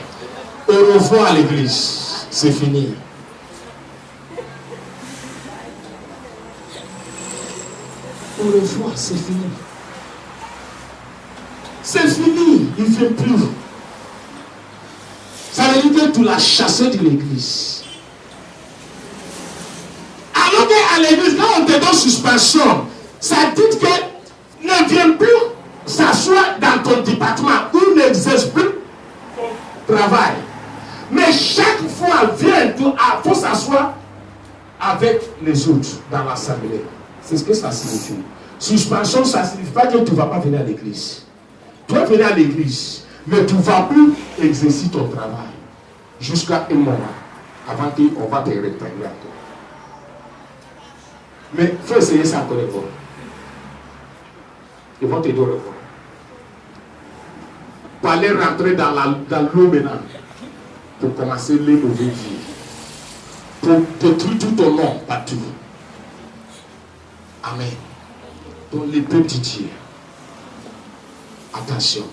Speaker 1: au revoir à l'église. C'est fini. Au revoir, c'est fini. C'est fini, il ne fait plus. Ça veut dire que tu l'as chassé de l'église. Alors qu'à l'église, quand on te donne suspension, ça dit que ne viens plus s'asseoir dans ton département ou n'exerce plus ton travail. Mais chaque fois, viens, il faut s'asseoir avec les autres dans l'assemblée. C'est ce que ça signifie. Suspension, ça ne signifie pas que tu ne vas pas venir à l'église. Tu vas venir à l'église, mais tu ne vas plus exercer ton travail jusqu'à un moment avant qu'on va te répriminer à toi. Mais il faut essayer ça encore une fois. Ils vont te dire au revoir. Pour aller rentrer dans l'eau maintenant, pour commencer les mauvaises vies, pour détruire tout ton nom partout. Amen. Donc les peuples de Dieu, attention,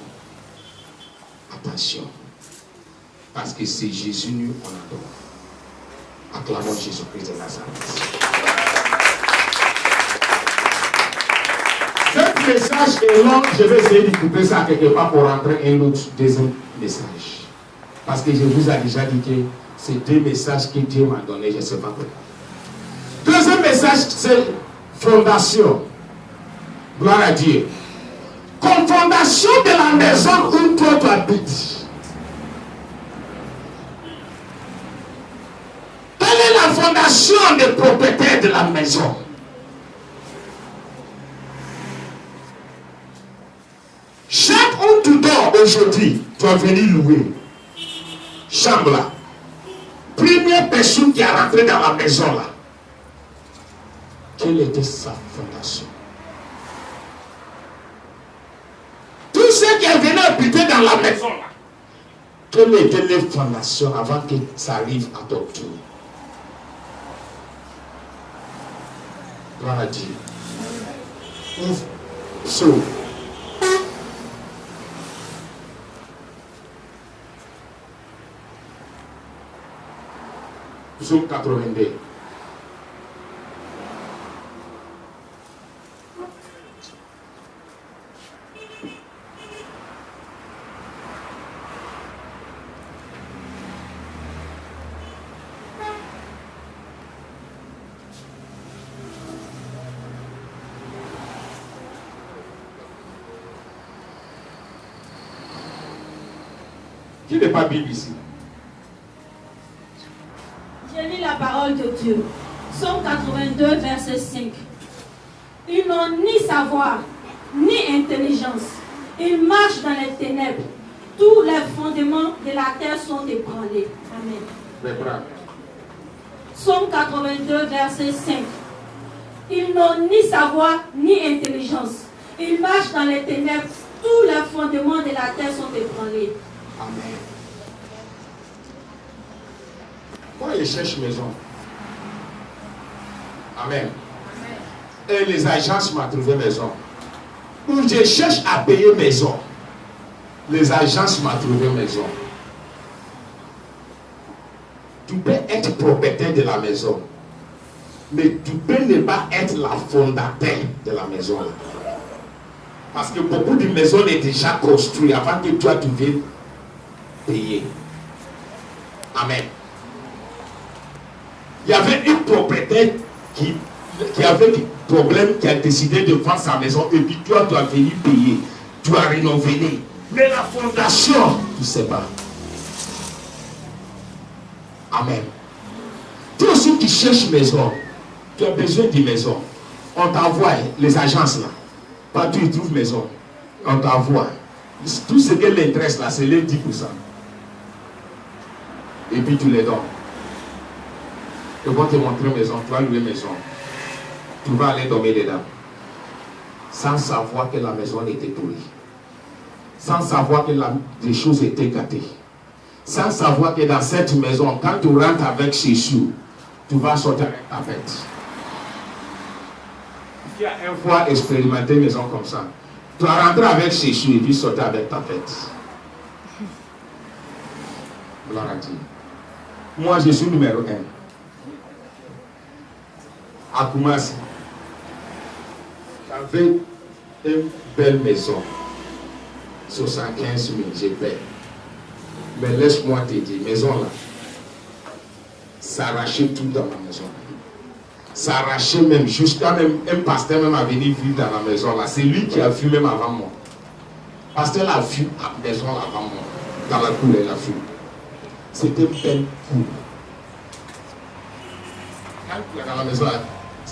Speaker 1: attention, parce que c'est Jésus nous on adore. Acclamons Jésus-Christ de Nazareth. Ce message est long, je vais essayer de couper ça quelque part pour rentrer un autre deuxième message. Parce que je vous ai déjà dit que c'est deux messages que Dieu m'a donné, je ne sais pas pourquoi. Deuxième message, c'est fondation. Gloire à Dieu. Comme fondation de la maison où toi tu habites. Quelle est la fondation des propriétaires de la maison? Chaque où tu dors aujourd'hui, tu vas venir louer. Chambre là. Première personne qui est rentrée dans la maison là. Quelle était sa fondation? Tous ceux qui venaient habiter dans la maison là. Quelle était leur fondation avant que ça arrive à ton tour? Gloire à Dieu. So, Psaume 82. Qui n'est pas Bible ici?
Speaker 2: Je lis la parole de Dieu. Psaume 82, verset 5. Ils n'ont ni savoir, ni intelligence. Ils marchent dans les ténèbres. Tous les fondements de la terre sont ébranlés. Amen. Psaume 82, verset 5. Ils n'ont ni savoir, ni intelligence. Ils marchent dans les ténèbres. Tous les fondements de la terre sont ébranlés.
Speaker 1: Amen. Moi, je cherche maison. Amen. Et les agences m'ont trouvé maison. où je cherche à payer maison. Les agences m'ont trouvé maison. Tu peux être propriétaire de la maison, mais tu peux ne pas être la fondateur de la maison. Parce que beaucoup de maisons sont déjà construites avant que toi tu viennes payer. Amen. Il y avait une propriétaire qui avait des problèmes, qui a décidé de vendre sa maison, et puis toi tu as venu payer, tu as rénové. Mais la fondation, tu ne sais pas. Amen. Toi aussi qui cherches maison, tu as besoin de maison. On t'envoie les agences là. Partout ils trouvent maison. On t'envoie. Tout ce qu'elle intéresse là, c'est les 10%. Et puis tu les donnes. Ils vont te montrer maison, tu vas louer maison. Tu vas aller dormir dedans. Sans savoir que la maison était pourrie. Sans savoir que les choses étaient gâtées. Sans savoir que dans cette maison, quand tu rentres avec Jésus, tu vas sortir avec ta bête. Tu as une fois expérimenté une maison comme ça. Tu vas rentrer avec Jésus et puis sortir avec ta bête. Gloire à Dieu. Moi, je suis numéro 1. À Kumasi, j'avais une belle maison. 75 000, j'ai payé. Mais laisse-moi te dire, maison là, ça arrachait tout dans ma maison. Ça arrachait même, jusqu'à même un pasteur même a venu vivre dans la maison là. C'est lui qui a vu même avant moi. Pasteur a vu la maison avant moi. Dans la cour, il a vu. C'était une belle cour. Quand tu es dans la maison là,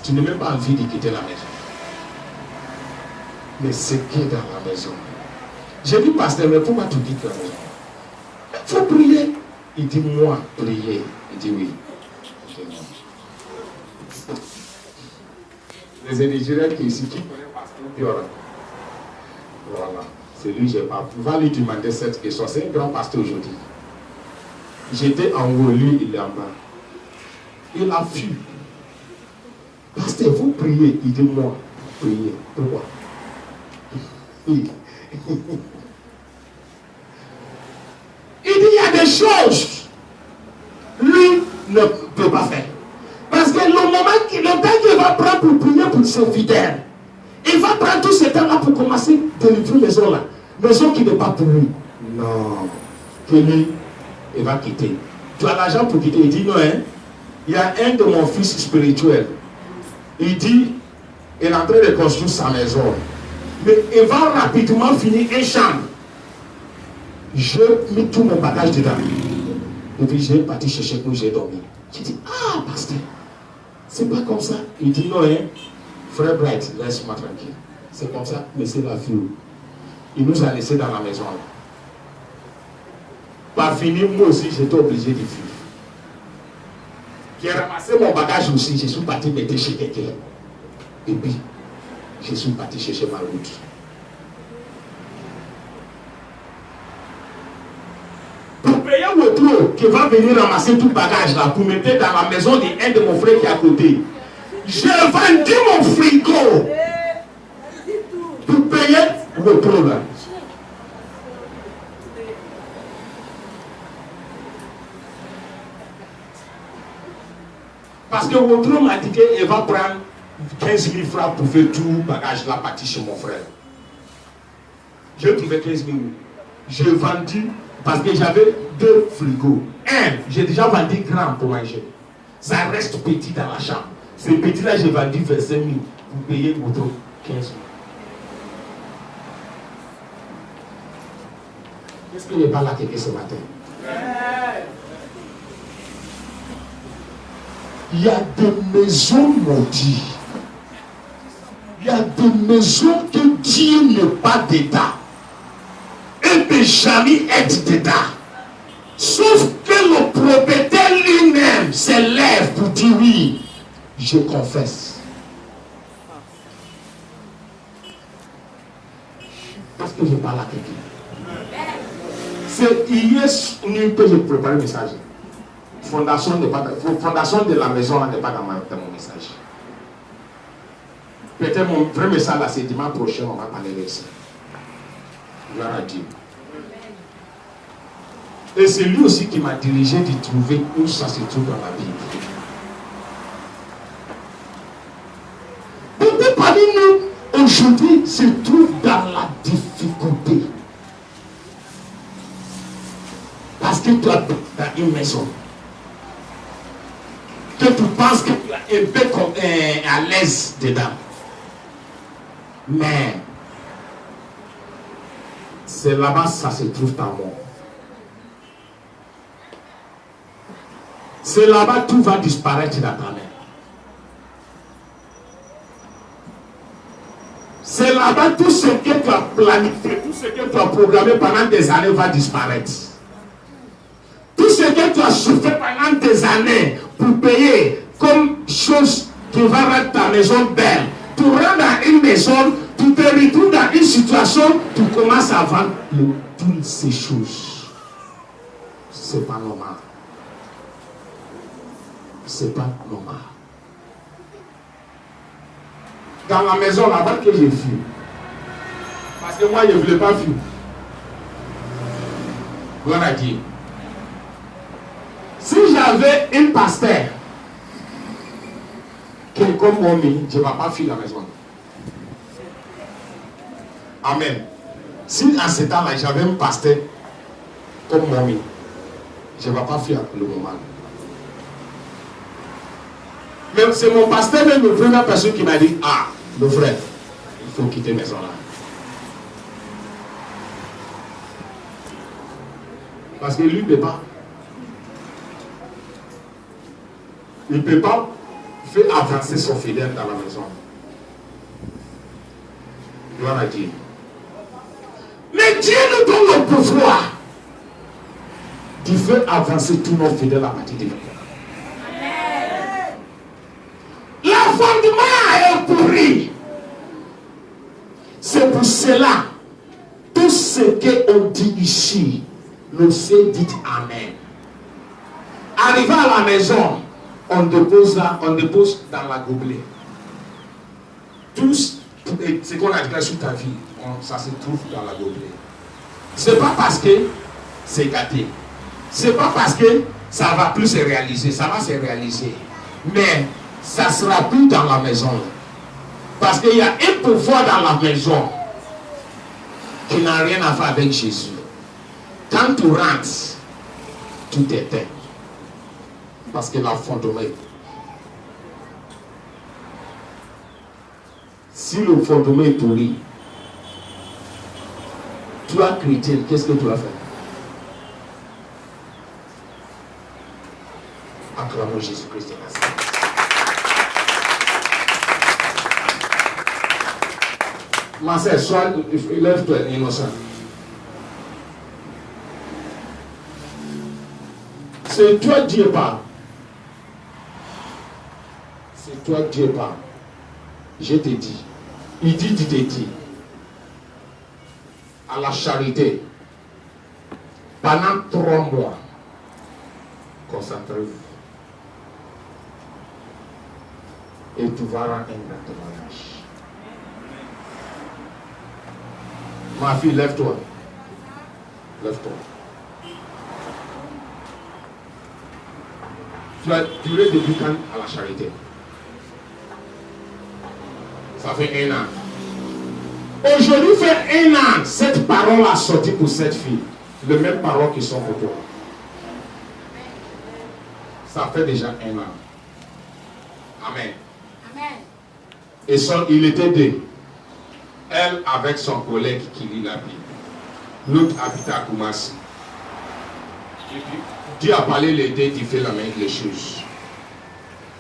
Speaker 1: tu n'as même pas envie de quitter la maison. Mais c'est qui est dans la maison? J'ai dit, pasteur, mais pourquoi tu quittes la maison? Il faut prier. Il dit, moi, prier. Il dit, oui. Les Égyptiens qui ici, qui connaît pasteur Piora? Voilà. C'est lui, j'ai pas. Va lui demander cette question. C'est un grand pasteur aujourd'hui. J'étais en haut, lui, il est en bas. Il a fui. Pasteur, vous priez. Il dit, moi, prier. Pourquoi? Oui. Il dit, il y a des choses, lui ne peut pas faire. Parce que le temps qu'il va prendre pour prier pour ses fidèles, il va prendre tout ce temps-là pour commencer à délivrer maison là. Maison qui n'est pas pour lui. Non. Que lui, il va quitter. Tu as l'argent pour quitter. Il dit, non, hein. Il y a un de mon fils spirituel. Il dit, il est en train de construire sa maison. Mais il va rapidement finir une chambre. Je mets tout mon bagage dedans. Et puis j'ai parti chercher où j'ai dormi. J'ai dit, ah, pasteur, c'est pas comme ça. Il dit, non, hein, frère Bright, laisse-moi tranquille. C'est comme ça, mais c'est la fille. Il nous a laissés dans la maison. Par finir, moi aussi, j'étais obligé de fuir. J'ai ramassé mon bagage aussi, je suis parti mettre chez quelqu'un. Et puis, je suis parti chercher ma route. Pour payer le trou qui va venir ramasser tout le bagage là, pour mettre dans la maison d'un de mon frère qui est à côté, j'ai vendu mon frigo pour payer le trou là. Parce que votre homme m'a dit qu'il va prendre 15 000 francs pour faire tout le bagage là parti chez mon frère. J'ai trouvé 15 000. J'ai vendu parce que j'avais 2 frigos. Un, j'ai déjà vendu grand pour manger. Ça reste petit dans la chambre. Ce petit là, j'ai vendu 25 000 pour payer votre 15 000. Est-ce qu'il n'est pas là quelqu'un ce matin? Il y a des maisons maudites. Il y a des maisons que Dieu n'est pas dedans. Et ne peut jamais être dedans. Sauf que le propriétaire lui-même s'élève pour dire oui, je confesse. Parce que je parle à quelqu'un. C'est hier nuit que je prépare le message. Fondation de la maison n'est pas dans mon message. Peut-être mon vrai message là, c'est dimanche prochain, on va parler de ça. Gloire à Dieu. Et c'est lui aussi qui m'a dirigé de trouver où ça se trouve dans la Bible. Beaucoup parmi nous, aujourd'hui, se trouvent dans la difficulté. Parce que tu habites dans une maison. Que tu penses que tu es un peu à l'aise dedans. Mais c'est là-bas ça se trouve ta mort. C'est là-bas tout va disparaître dans ta main. C'est là-bas tout ce que tu as planifié, tout ce que tu as programmé pendant des années va disparaître. Tout ce que tu as souffert pendant des années pour payer comme chose qui va rendre ta maison belle. Tu rentres dans une maison, tu te retrouves dans une situation, tu commences à vendre toutes ces choses. C'est pas normal. C'est pas normal. Dans la maison là-bas que j'ai fui. Parce que moi je ne voulais pas fuir. Gloire à Dieu. Si j'avais une pasteur qui est comme moi, je ne vais pas fuir la maison. Amen. Si à ce temps-là, j'avais un pasteur comme moi, je ne vais pas fuir le moment. Mais c'est mon pasteur, même la première personne qui m'a dit, ah, le frère, il faut quitter la maison là. Parce que lui ne peut pas. Il ne peut pas faire avancer son fidèle dans la maison. Gloire à Dieu. Mais Dieu nous donne le pouvoir de faire avancer tous nos fidèles à partir de maintenant. Le fondement est pourri. C'est pour cela, tout ce qu'on dit ici, nous fait dit Amen. Arrivé à la maison, on dépose là, on dépose dans la gobelet. Tout ce qu'on a dit sur ta vie, ça se trouve dans la gobelet. C'est pas parce que c'est gâté. C'est pas parce que ça va plus se réaliser. Ça va se réaliser. Mais ça sera plus dans la maison. Parce qu'il y a un pouvoir dans la maison qui n'a rien à faire avec Jésus. Quand tu rentres, tout est éteint. Parce que la fondement est. Si le fondement est pourri, toi chrétien, qu'est-ce que tu vas faire? Acclamons Jésus-Christ de Nazareth. Ma sœur, sois, lève-toi, innocent. C'est toi Dieu parle. C'est toi Dieu parle. Je te dis. Il dit, tu te dis. À la charité. Pendant 3 mois. Concentrez-vous. Et tu vas rendre un grand témoignage. Ma fille, lève-toi. Lève-toi. Tu as duré depuis quand à la charité? Ça fait 1 an. Aujourd'hui fait 1 an, cette parole a sorti pour cette fille. Les mêmes paroles qui sont pour toi. Ça fait déjà 1 an. Amen. Amen. Et il était 2. Elle avec son collègue qui lit la Bible. L'autre habitait à Koumassi. Dieu a parlé les 2, il fait la même les choses.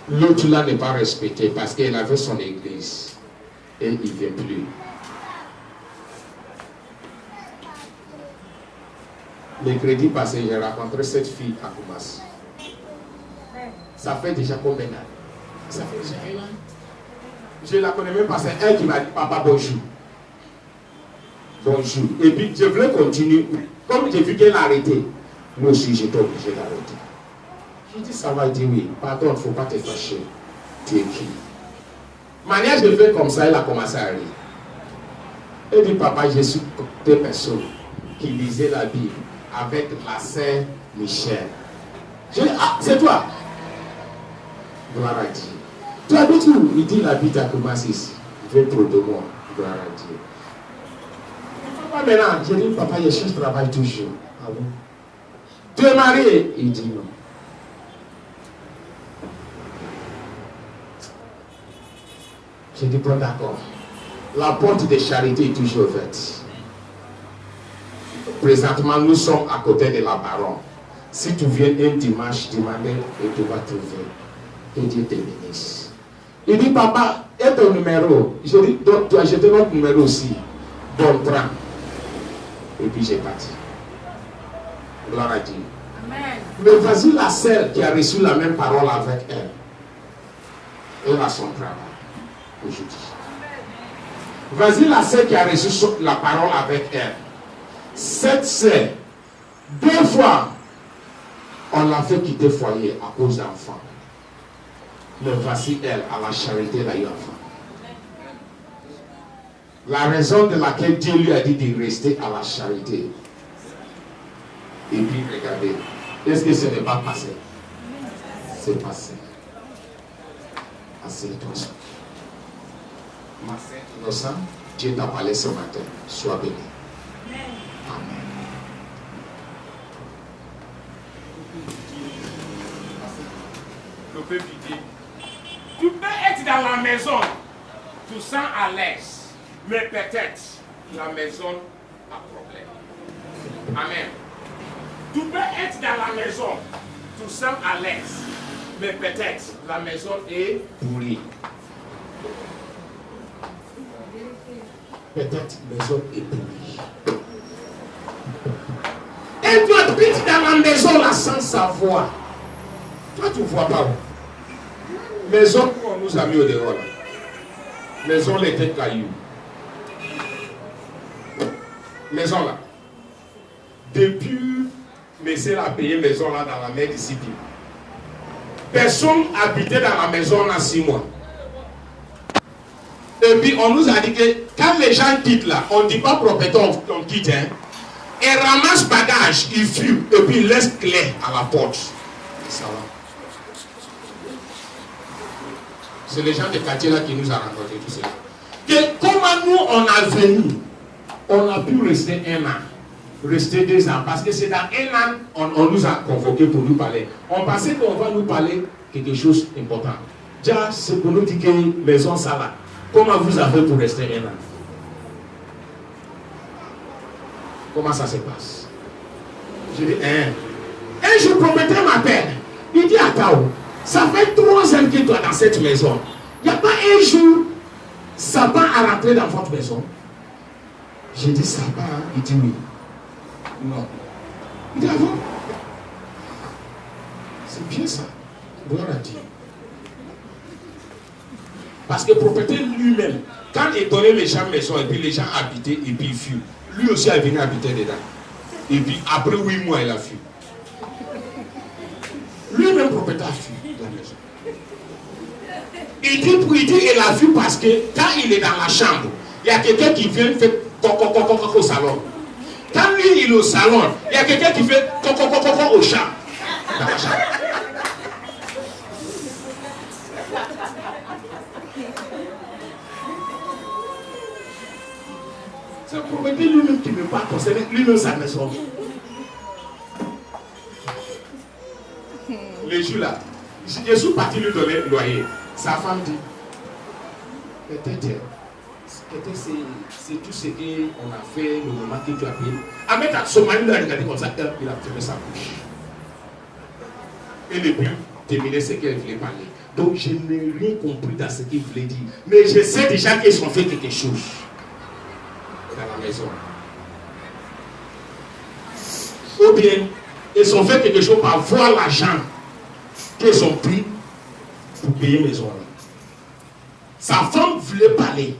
Speaker 1: L'autre là n'est pas respecté parce qu'elle avait son église. Et il ne vient plus. Mercredi passé, j'ai rencontré cette fille à Koumassi. Ça fait déjà combien d'années? Ça fait déjà 1 an. Je ne la connais même pas, c'est elle qui m'a dit papa bonjour. Bonjour. Et puis je voulais continuer. Comme j'ai vu qu'elle a arrêté, moi aussi j'étais obligé d'arrêter. Je dis ça va, il dit oui. Pardon, il ne faut pas te fâcher. Tu es qui? Manière de faire comme ça, elle a commencé à rire. Elle dit, papa, je suis des personnes qui lisaient la Bible avec la sœur Michel. Je dis, ah, c'est toi. Gloire à Dieu. Tu habites où? Il dit, la Bible a commencé ici. Je vais trop de moi. Gloire à Dieu. Papa, maintenant, je dis, papa, je cherche travail toujours. Ah bon? Tu es marié? Il dit non. J'ai dit, bon, d'accord. La porte de charité est toujours ouverte. Présentement, nous sommes à côté de la Baronne. Si tu viens un dimanche, demander et tu vas trouver. Et Dieu te bénisse. Il dit, papa, et ton numéro? Je dis, donc, tu as jeté notre numéro aussi. Bon, prends. Et puis j'ai parti. Gloire à Dieu. Amen. Mais vas-y, la sœur qui a reçu la même parole avec elle. Elle a son travail aujourd'hui. Vas-y, la sœur qui a reçu la parole avec elle. Cette sœur, 2 fois, on l'a fait quitter le foyer à cause d'enfants. Mais voici elle, à la charité, elle a eu enfant. La raison de laquelle Dieu lui a dit de rester à la charité. Et puis, regardez, est-ce que ce n'est pas passé? C'est passé. Assieds-toi. Ma sœur innocente, Dieu t'a parlé ce matin. Sois béni. Amen.
Speaker 3: Le peuple dit, tu peux être dans la maison, tu sens à l'aise, mais peut-être la maison a problème. Amen. Tu peux être dans la maison, tu sens à l'aise, mais peut-être la maison est pourrie.
Speaker 1: Peut-être la maison est pourrie. Et tu habites dans la maison là sans savoir. Toi, tu ne vois pas où. Maison qu'on nous a mis au dehors là. Maison les têtes cailloux. Maison là. Depuis, Messel a payé maison là dans la mer d'ici. Personne habitait dans la maison là 6 mois. Et puis on nous a dit que quand les gens quittent là, on ne dit pas propriétaire, on quitte. Hein. Et ramasse bagage, il fuit, et puis il laisse clé à la porte. Ça va. C'est les gens de quartier là qui nous ont rencontrés tout cela. Que comment nous on a venu, on a pu rester 1 an, rester 2 ans, parce que c'est dans 1 an on nous a convoqués pour nous parler. On pensait qu'on va nous parler quelque chose d'important. Déjà, c'est pour nous dire que maison ça va. Comment vous avez pour rester 1 an? Comment ça se passe? Je dis, et je promettais ma peine. Il dit, attends, ça fait 3 ans que tu es dans cette maison. Il n'y a pas un jour, ça va à rentrer dans votre maison. J'ai dit, ça va. Il dit, oui. Non. Il dit, ah bon? C'est bien ça. Gloire à Dieu. Parce que le propriétaire lui-même, quand il donnait les gens maison, et puis les gens habitaient, et puis il fuit. Lui aussi a venu habiter dedans. Et puis après 8 mois, il a fui. Lui-même propriétaire a fui la maison. Il dit, il a fui parce que quand il est dans la chambre, il y a quelqu'un qui vient faire coco au salon. Quand lui il est au salon, il y a quelqu'un qui fait coco au chat. Dans la chambre. C'est pour me dire lui-même qui ne veut pas concerner lui-même sa maison. Les jours là, je suis parti lui donner le loyer. Sa femme dit, peut-être c'est tout ce qu'on a fait, le moment que tu as payé. Avec son mari l'a regardé comme ça, il a fermé sa bouche. Et ne plus terminer ce qu'elle voulait parler. Donc je n'ai rien compris dans ce qu'il voulait dire. Mais je sais déjà qu'ils ont fait quelque chose dans la maison. Ou bien, ils ont fait quelque chose par voir l'argent qu'ils ont pris pour payer maison. Sa femme voulait parler.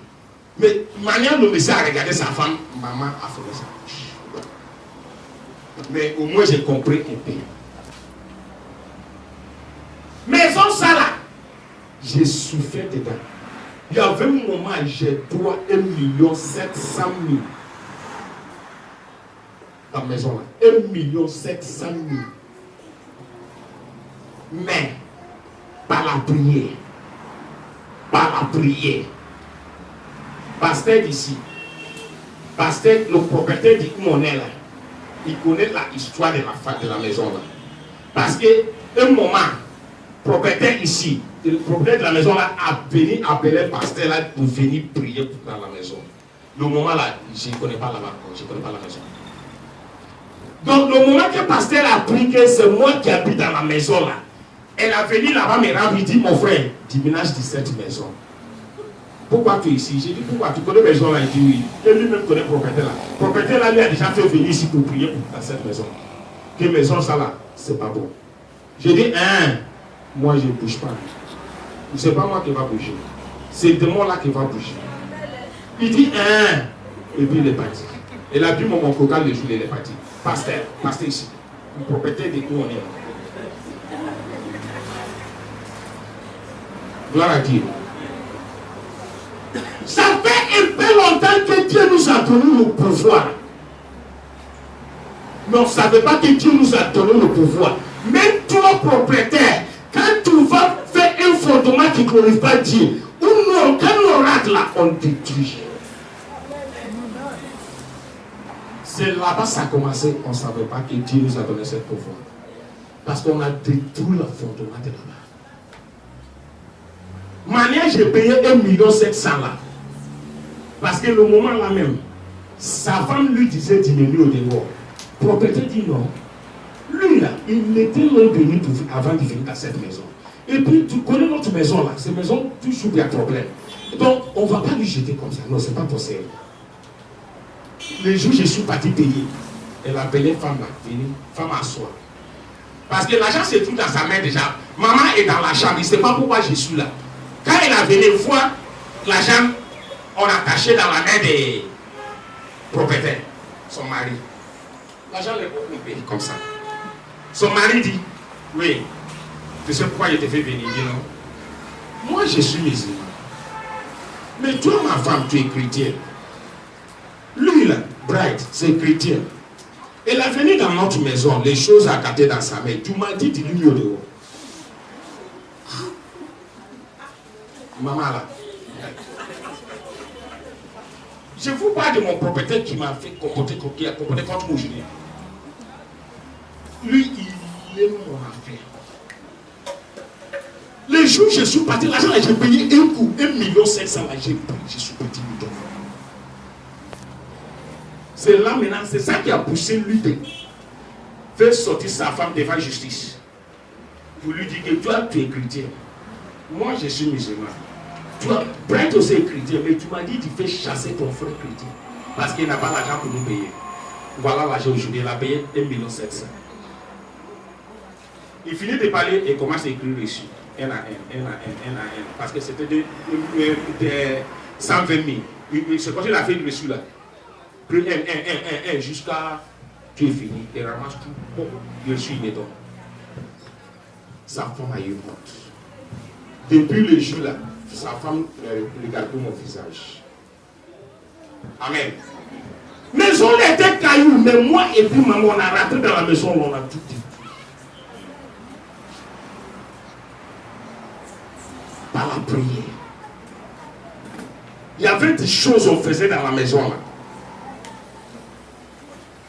Speaker 1: Mais manière le monsieur a regardé sa femme, maman a fermé sa bouche. Mais au moins j'ai compris un peu. Maison ça là, j'ai souffert dedans. Il y avait un moment, j'ai droit 1,7 million. La maison là. 1,7 million. Mais, par la prière. Par la prière. Pasteur d'ici. Pasteur, le propriétaire dit où on est là. Il connaît l'histoire de la maison là. Parce que un moment, propriétaire ici, le propriétaire de la maison là a venu appeler le pasteur là pour venir prier dans la maison. Le moment là, je ne connais pas là-bas, je ne connais pas la maison. Donc le moment que le pasteur a pris que c'est moi qui habite dans la maison là, elle a venu là-bas me rendre, il dit mon frère, déménage de cette maison. Pourquoi tu es ici? J'ai dit pourquoi tu connais la maison là? Il dit oui. Et lui-même connaît le propriétaire là. Le propriétaire là lui a déjà fait venir ici pour prier dans cette maison. Que maison ça là, c'est pas bon. J'ai dit moi je ne bouge pas. C'est pas moi qui va bouger. C'est le démon là qui va bouger. Il dit et puis il est parti. Il a bu mon coca le jour, il est parti. Pasteur ici. Le propriétaire de où on est. Gloire à Dieu. Ça fait un peu longtemps que Dieu nous a donné le pouvoir. Mais on ne savait pas que Dieu nous a donné le pouvoir. Même toi, propriétaire, quand tu vas faire un fondement qui ne glorifie pas Dieu, ou non, quand on rate là, on détruit. C'est là-bas que ça a commencé. On ne savait pas que Dieu nous a donné ce pouvoir. Parce qu'on a détruit le fondement de là-bas. Manière, j'ai payé 1,7 million là. Parce que le moment là même, sa femme lui disait diminuer au dehors. Le propriétaire dit non. Lui là, il était loin de nous avant de venir dans cette maison. Et puis tu connais notre maison là, cette maison, toujours il y a problème. Donc on ne va pas lui jeter comme ça. Non, c'est pas possible. Le jour où je suis parti payer, elle a appelé femme là, venue, femme à soi. Parce que l'argent se trouve dans sa main déjà. Maman est dans la chambre, il ne sait pas pourquoi je suis là. Quand elle a venu voir l'argent, on a caché dans la main des propriétaires, son mari. L'argent est occupé comme ça. Son mari dit, oui, tu sais pourquoi je te fais venir? Il dit non. Moi je suis musulman. Mais toi ma femme, tu es chrétien. Lui là, Bright, c'est chrétien. Elle est venue dans notre maison, les choses à gâter dans sa main. Tu m'as dit de lui au dehors. Maman là. Je vous parle de mon propriétaire qui m'a fait comporter contre moi aujourd'hui. Lui, il aime mon affaire. Le jour où je suis parti, l'argent là, j'ai payé un coup, 1,7 million là, j'ai pris, je suis parti lui donner. C'est là maintenant, c'est ça qui a poussé lui de faire sortir sa femme devant la justice. Pour lui dire que toi, tu es chrétien. Moi, je suis musulman. Toi, Brett aussi est chrétien, mais tu m'as dit tu fais chasser ton frère chrétien. Parce qu'il n'a pas l'argent pour nous payer. Voilà l'argent aujourd'hui, il a payé 1,7 million. Il finit de parler et commence à écrire reçu. Un à un. Parce que c'était de 120 000. C'est quand il a fait le reçu là. Puis un, jusqu'à tu es fini. Et ramasse tout. Bon, le reçu, il est donc. Sa femme a eu honte. Depuis le jour là, sa femme regarde mon visage. Amen. Maison était caillou, mais moi et puis maman, on a rentré dans la maison, on a tout dit. Par la prière. Il y avait des choses qu'on faisait dans la maison là.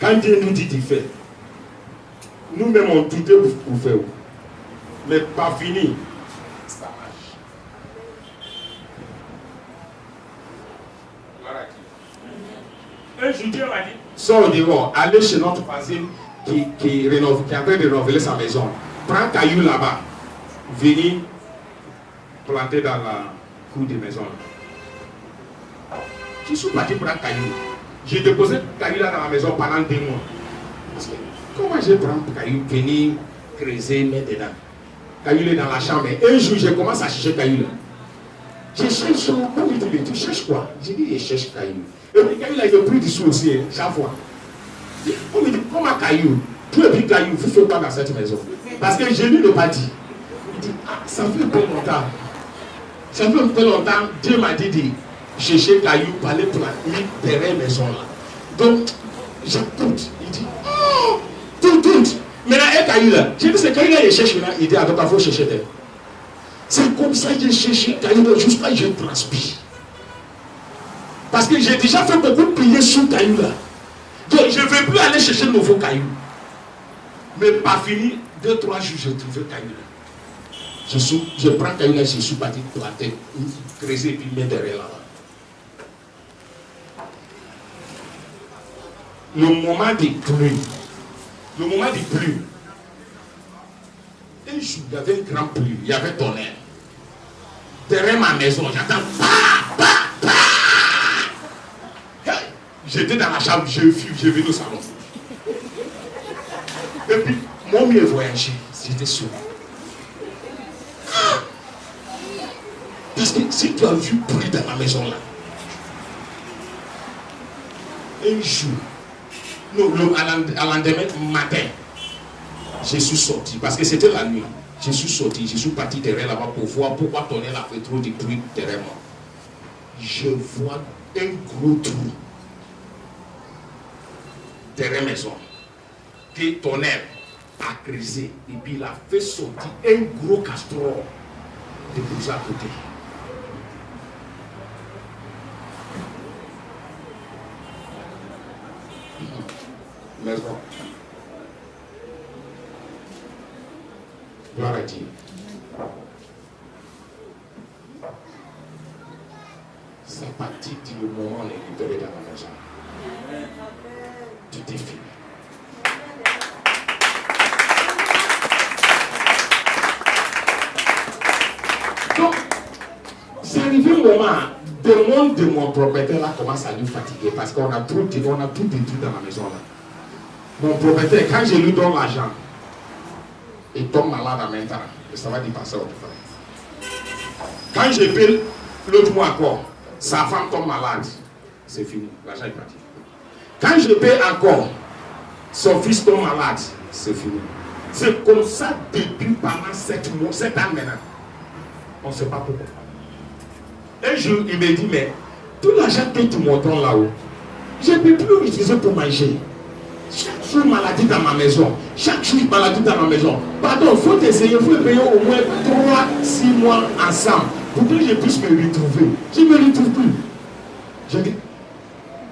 Speaker 1: Quand Dieu nous dit de faire, nous-mêmes on doutait pour faire. Mais pas fini. Ça marche. Un Judéen m'a dit, sors dehors, allez chez notre voisine qui est en train de renouveler sa maison. Prends caillou là-bas. Venez planter dans la cour de maison. Je suis parti prendre caillou. J'ai déposé caillou là dans la maison pendant 2 mois. Parce que comment je prends caillou, venir creuser, mettre dedans? Caillou est dans la chambre. Un jour, je commence à chercher caillou là. Je cherche, comment tu cherches quoi? J'ai dit, je cherche caillou. Et puis caillou là, il veut plus du sous aussi, chaque fois. On me dit, comment caillou? Tout est plus caillou, vous faites pas dans cette maison. Parce que j'ai lu le parti. Il dit, ah, ça fait pas longtemps. Ça fait un peu longtemps, Dieu m'a dit de chercher caillou pour aller pour la terrain maison là. Donc, j'écoute. Il dit, oh, tout. Maintenant, un caillou là. J'ai dit, c'est caillou là, il cherche là. Il dit, attends, il faut chercher terre. C'est comme ça que j'ai cherché caillou là jusqu'à ce que je transpire. Parce que j'ai déjà fait beaucoup de prières sur caillou là. Donc, je ne vais plus aller chercher de nouveaux cailloux. Mais pas fini, 2-3 jours, j'ai trouvé caillou là. Je prends caillou là, je suis parti pour la tête, creuser et puis mettre derrière là-bas. Le moment des pluies. Un jour, il y avait une grande pluie, il y avait tonnerre. Derrière ma maison, j'entends hey! J'étais dans la chambre, j'ai venu au salon. Et puis, mon mieux voyagé, j'étais sourd. Parce que si tu as vu pluie dans la maison là, un jour, à l'endemain matin, je suis sorti, parce que c'était la nuit. Je suis sorti, je suis parti derrière là-bas pour voir pourquoi tonnerre a fait trop de pluie derrière moi. Je vois un gros trou derrière la maison que tonnerre a creusé et puis il a fait sortir un gros castor de pousser à côté. Maison. Gloire à Dieu. C'est parti du moment où on est libéré dans la maison. Tout est fini. Donc, c'est arrivé un moment, le monde de mon propriétaire là commence à lui fatiguer parce qu'on a tout détruit dans la maison là. Mon propriétaire, quand je lui donne l'argent, il tombe malade en même temps. Et ça va lui passer au frère. Quand je paye l'autre mois encore, sa femme tombe malade. C'est fini. L'argent est parti. Quand je paye encore, son fils tombe malade. C'est fini. C'est comme ça depuis pendant 7 mois, 7 ans maintenant. On ne sait pas pourquoi. Un jour, il me dit, mais tout l'argent que tu me donnes là-haut, je ne peux plus l'utiliser pour manger. Chaque jour maladie dans ma maison. Chaque jour maladie dans ma maison. Pardon, il faut essayer, il faut payer au moins 3-6 mois ensemble pour que je puisse me retrouver. Je ne me retrouve plus. J'ai dit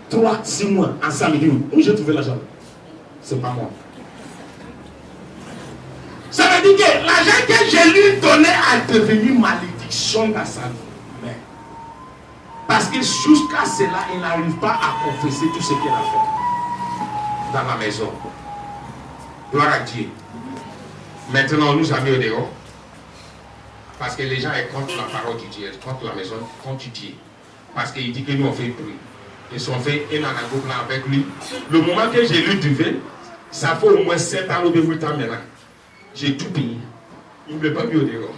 Speaker 1: 3-6 mois ensemble. Il dit, où j'ai trouvé l'argent? C'est pas moi. Ça veut dire que l'argent que je lui donnais a devenu malédiction dans sa vie. Mais, parce que jusqu'à cela, il n'arrive pas à confesser tout ce qu'il a fait dans la maison. Gloire à Dieu. Maintenant, nous avons mis au dehors. Parce que les gens sont contre la parole de Dieu, contre la maison, contre Dieu. Parce qu'il dit que nous on fait bruit. Ils ont fait un anagogue là avec lui. Le moment que j'ai lu du vin, ça fait au moins 7 ans ou 8 ans maintenant. J'ai tout payé. Il ne m'a pas mis au dehors.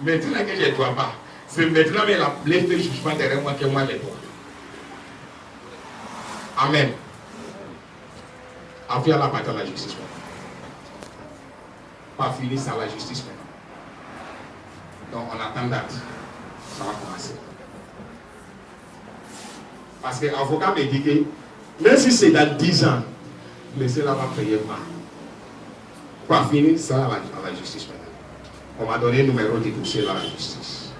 Speaker 1: Maintenant que je ne dois pas, c'est maintenant que les faits jugement derrière moi que moi les dois. Amen. Après, la bataille de la justice. Pas fini sans la justice maintenant. Donc, on attend date. Ça va commencer. Parce que l'avocat me dit que, même si c'est dans 10 ans, mais cela va payer pas. Pas fini ça à la justice maintenant. On m'a donné le numéro de dossier à la justice.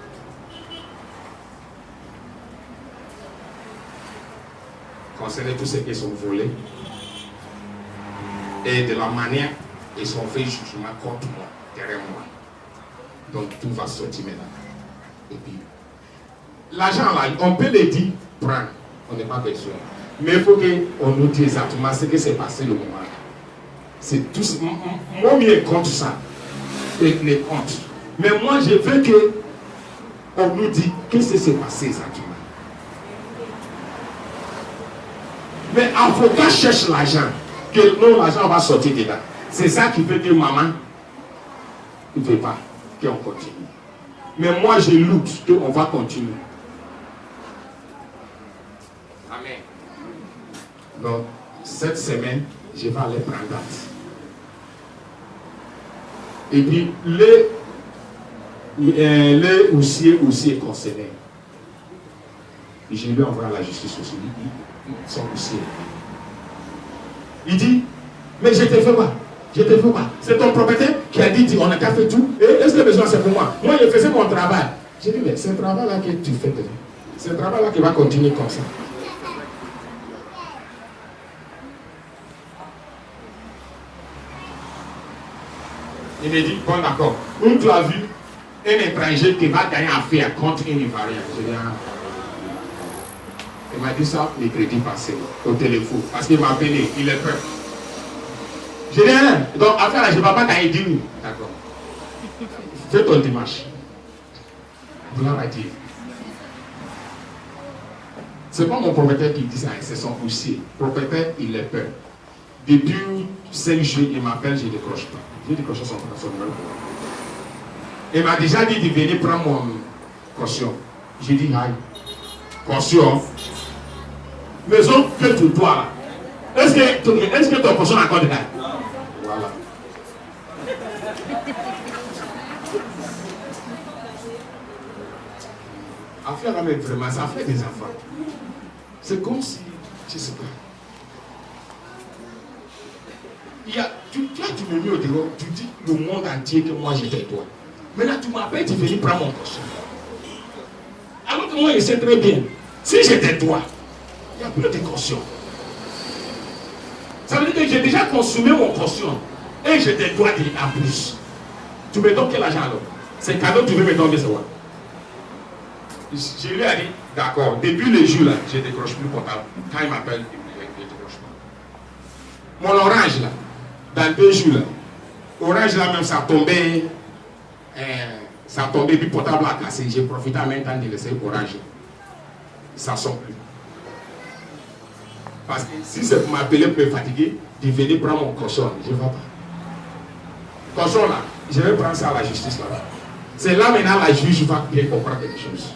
Speaker 1: Concernant tous ceux qui sont volés, et de la manière ils sont fait jugement contre moi, derrière moi. Donc tout va sortir maintenant. Et puis, l'argent là, on peut le dire, prendre, on n'est pas besoin. Mais il faut qu'on nous dise exactement ce qui s'est passé le moment. C'est tout. Moi, je contre ça. Et les contre. Mais moi, je veux qu'on nous dise qu'est-ce qui s'est passé exactement. Mais l'avocat cherche l'argent. Que non, l'argent va sortir dedans. C'est ça qui fait que maman ne veut pas qu'on continue. Mais moi, je lutte qu'on va continuer. Amen. Donc, cette semaine, je vais aller prendre date. Et puis, les huissiers aussi est concerné. Et je lui envoie à la justice aussi. Son huissier. Il dit, mais je te fais quoi? Je te fais quoi? C'est ton propriétaire qui a dit, on a qu'à faire tout. Et est-ce que le besoin c'est pour moi? Moi, je faisais mon travail. J'ai dit, mais c'est un travail-là que tu fais. C'est un travail-là qui va continuer comme ça. Il me dit, bon d'accord, où tu as vu un étranger qui va gagner affaire contre un Ivoirien? Je dis, ah. Il m'a dit ça les crédits passés au téléphone. Parce qu'il m'a appelé, il est peur. Je dis, hein, donc affaire là, je ne vais pas gagner 10 000. D'accord. Fais ton dimanche. Gloire à Dieu. Ce n'est pas mon propriétaire qui dit ça, c'est son huissier. Le propriétaire, il est peur. Depuis 5 jours, il m'appelle, je ne décroche pas. J'ai décroché son numéro. Il m'a déjà dit de venir prendre mon caution. J'ai dit, aïe, caution. Maison que tu dois là. Est-ce que ton caution est encore dedans? Voilà. Affaire là, mais vraiment, ça fait des enfants. C'est comme si, je ne sais pas. Tu me mets au dehors, tu dis le monde entier que moi j'étais toi. Maintenant tu m'appelles, tu viens prendre mon caution. Alors que moi je sais très bien, si j'étais toi, il n'y a plus de caution. Ça veut dire que j'ai déjà consommé mon caution et je te dois en plus. Tu me donnes quel argent alors? C'est cadeau, tu veux me donner, c'est quoi? Je lui ai dit, d'accord, depuis le jour là, je ne décroche plus comptable. Quand il m'appelle, je ne décroche pas. Mon orange là, dans 2 jours là, orange là même ça tombait, puis portable a cassé. J'ai profité en même temps de laisser orange. Ça ne sort plus. Parce que si c'est pour m'appeler pour me fatiguer, de venir prendre mon caution, je ne vais pas. Caution là, je vais prendre ça à la justice là. C'est là maintenant la juge va bien comprendre quelque chose.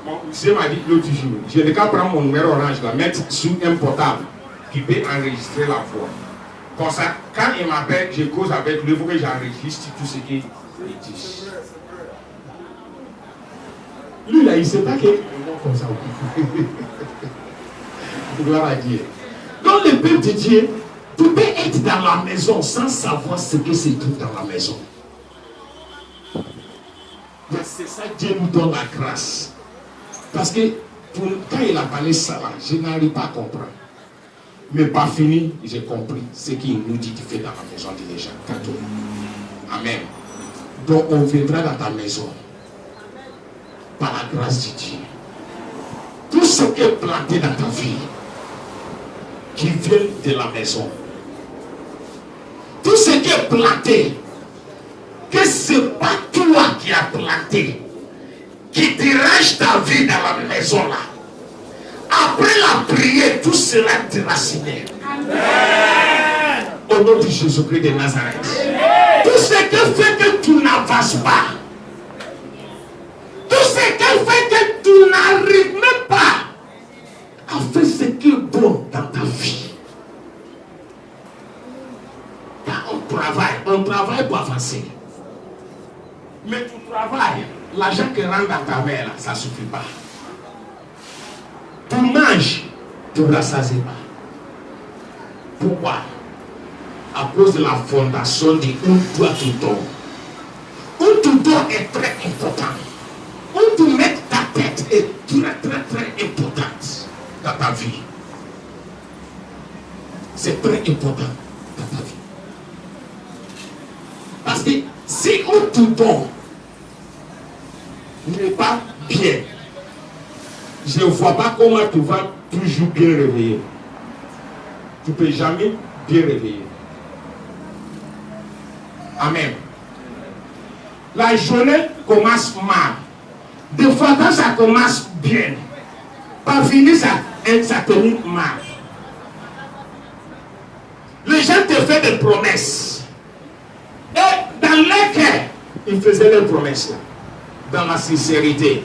Speaker 1: Mon huissier m'a dit l'autre jour, je n'ai qu'à prendre mon numéro orange là, mettre sous un portable qui peut enregistrer la voix. Comme ça, quand il m'appelle, je cause avec lui, il faut que j'enregistre tout ce qu'il dit. Lui là, il ne sait pas que comme ça. Gloire à Dieu. Dans le peuple de Dieu, tu peux être dans la maison sans savoir ce que se trouve dans la maison. C'est ça que Dieu nous donne la grâce. Parce que quand il a parlé ça là, je n'arrive pas à comprendre. Mais pas fini, j'ai compris ce qu'il nous dit de faire dans la maison de gens catholiques. Amen. Donc on viendra dans ta maison par la grâce de Dieu. Tout ce qui est planté dans ta vie, qui vient de la maison, tout ce qui est planté, que ce n'est pas toi qui as planté, qui dérange ta vie dans la maison là. Après la prière, tout sera déraciné. Au nom de Jésus-Christ de Nazareth. Tout ce qui fait que tu n'avances pas, tout ce qui fait que tu n'arrives même pas à faire ce qui est bon dans ta vie. On travaille pour avancer. Mais tu travailles, l'argent qui rentre dans ta main, là, ça ne suffit pas. Tu manges, tu ne rassasies pas. Pourquoi? À cause de la fondation de où toi tu dors. Où tu dors est très important. Où tu mets ta tête est très importante dans ta vie. C'est très important dans ta vie. Parce que si où tu dors n'est pas bien, je ne vois pas comment tu vas toujours bien réveiller. Tu ne peux jamais bien réveiller. Amen. La journée commence mal. Des fois, quand ça commence bien, par finir, ça termine mal. Les gens te font des promesses. Et dans leur cœur, ils faisaient leurs promesses là. Dans la sincérité.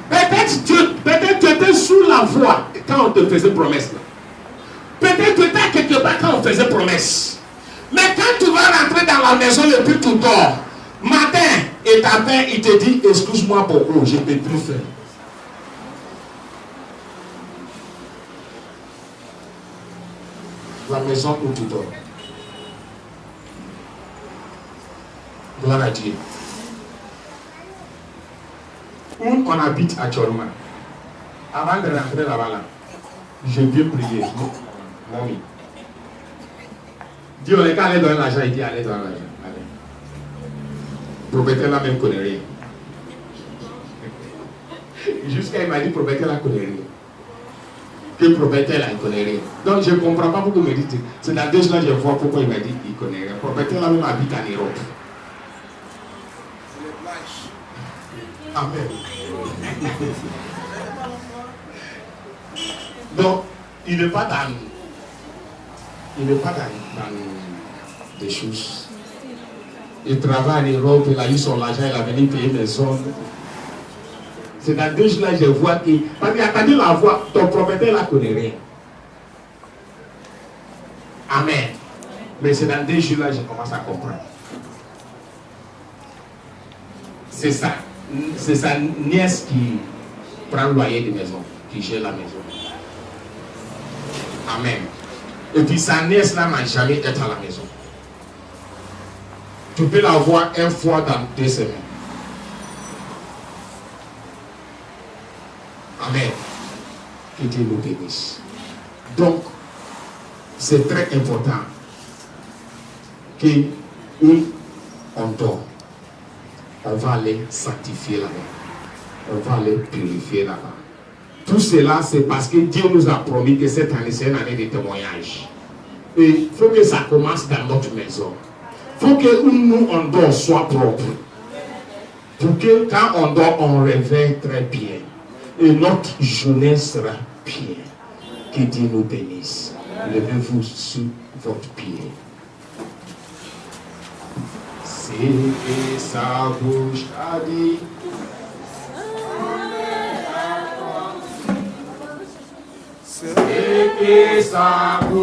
Speaker 1: Peut-être tu étais sous la voie quand on te faisait promesse là. Peut-être tu étais quelque part quand on faisait promesse. Mais quand tu vas rentrer dans la maison et puis tu dors. Matin, et ta père, il te dit, excuse-moi beaucoup, je ne peux plus faire. La maison où tu dors. Gloire à Dieu. Où on habite actuellement. Avant de rentrer là-bas, là, j'ai bien prié. Mommy. Dieu, on est qu'à aller donner l'argent, il dit allez donner l'argent. Allez. Propriétaire là même connaît rien. Jusqu'à il m'a dit propriétaire là connaît rien. Que propriétaire là il connaît rien. Donc je ne comprends pas pourquoi il me dit. C'est dans 2 jours là je vois pourquoi il m'a dit il connaît rien. Propriétaire là même habite en Europe. Amen. Donc, il n'est pas dans des choses. Il travaille en Europe, il a eu son argent, il a venu payer mes sommes. C'est dans 2 jours là je vois que. Parce qu'il a entendu la voix, ton propriétaire là connaît rien. Amen. Mais c'est dans 2 jours là je commence à comprendre. C'est ça. C'est sa nièce qui prend le loyer de maison, qui gère la maison. Amen. Et puis sa nièce là n'a jamais été à la maison. Tu peux la voir 1 fois dans 2 semaines. Amen. Que Dieu nous bénisse. Donc, c'est très important que on dort. On va aller sanctifier là-bas. On va aller purifier là-bas. Tout cela, c'est parce que Dieu nous a promis que cette année, c'est une année de témoignage. Et il faut que ça commence dans notre maison. Il faut que nous, on dort, soit propre. Pour que quand on dort, on réveille très bien. Et notre journée sera bien. Que Dieu nous bénisse. Levez-vous sur votre pied. C'est que sa bouche a dit. C'est que sa bouche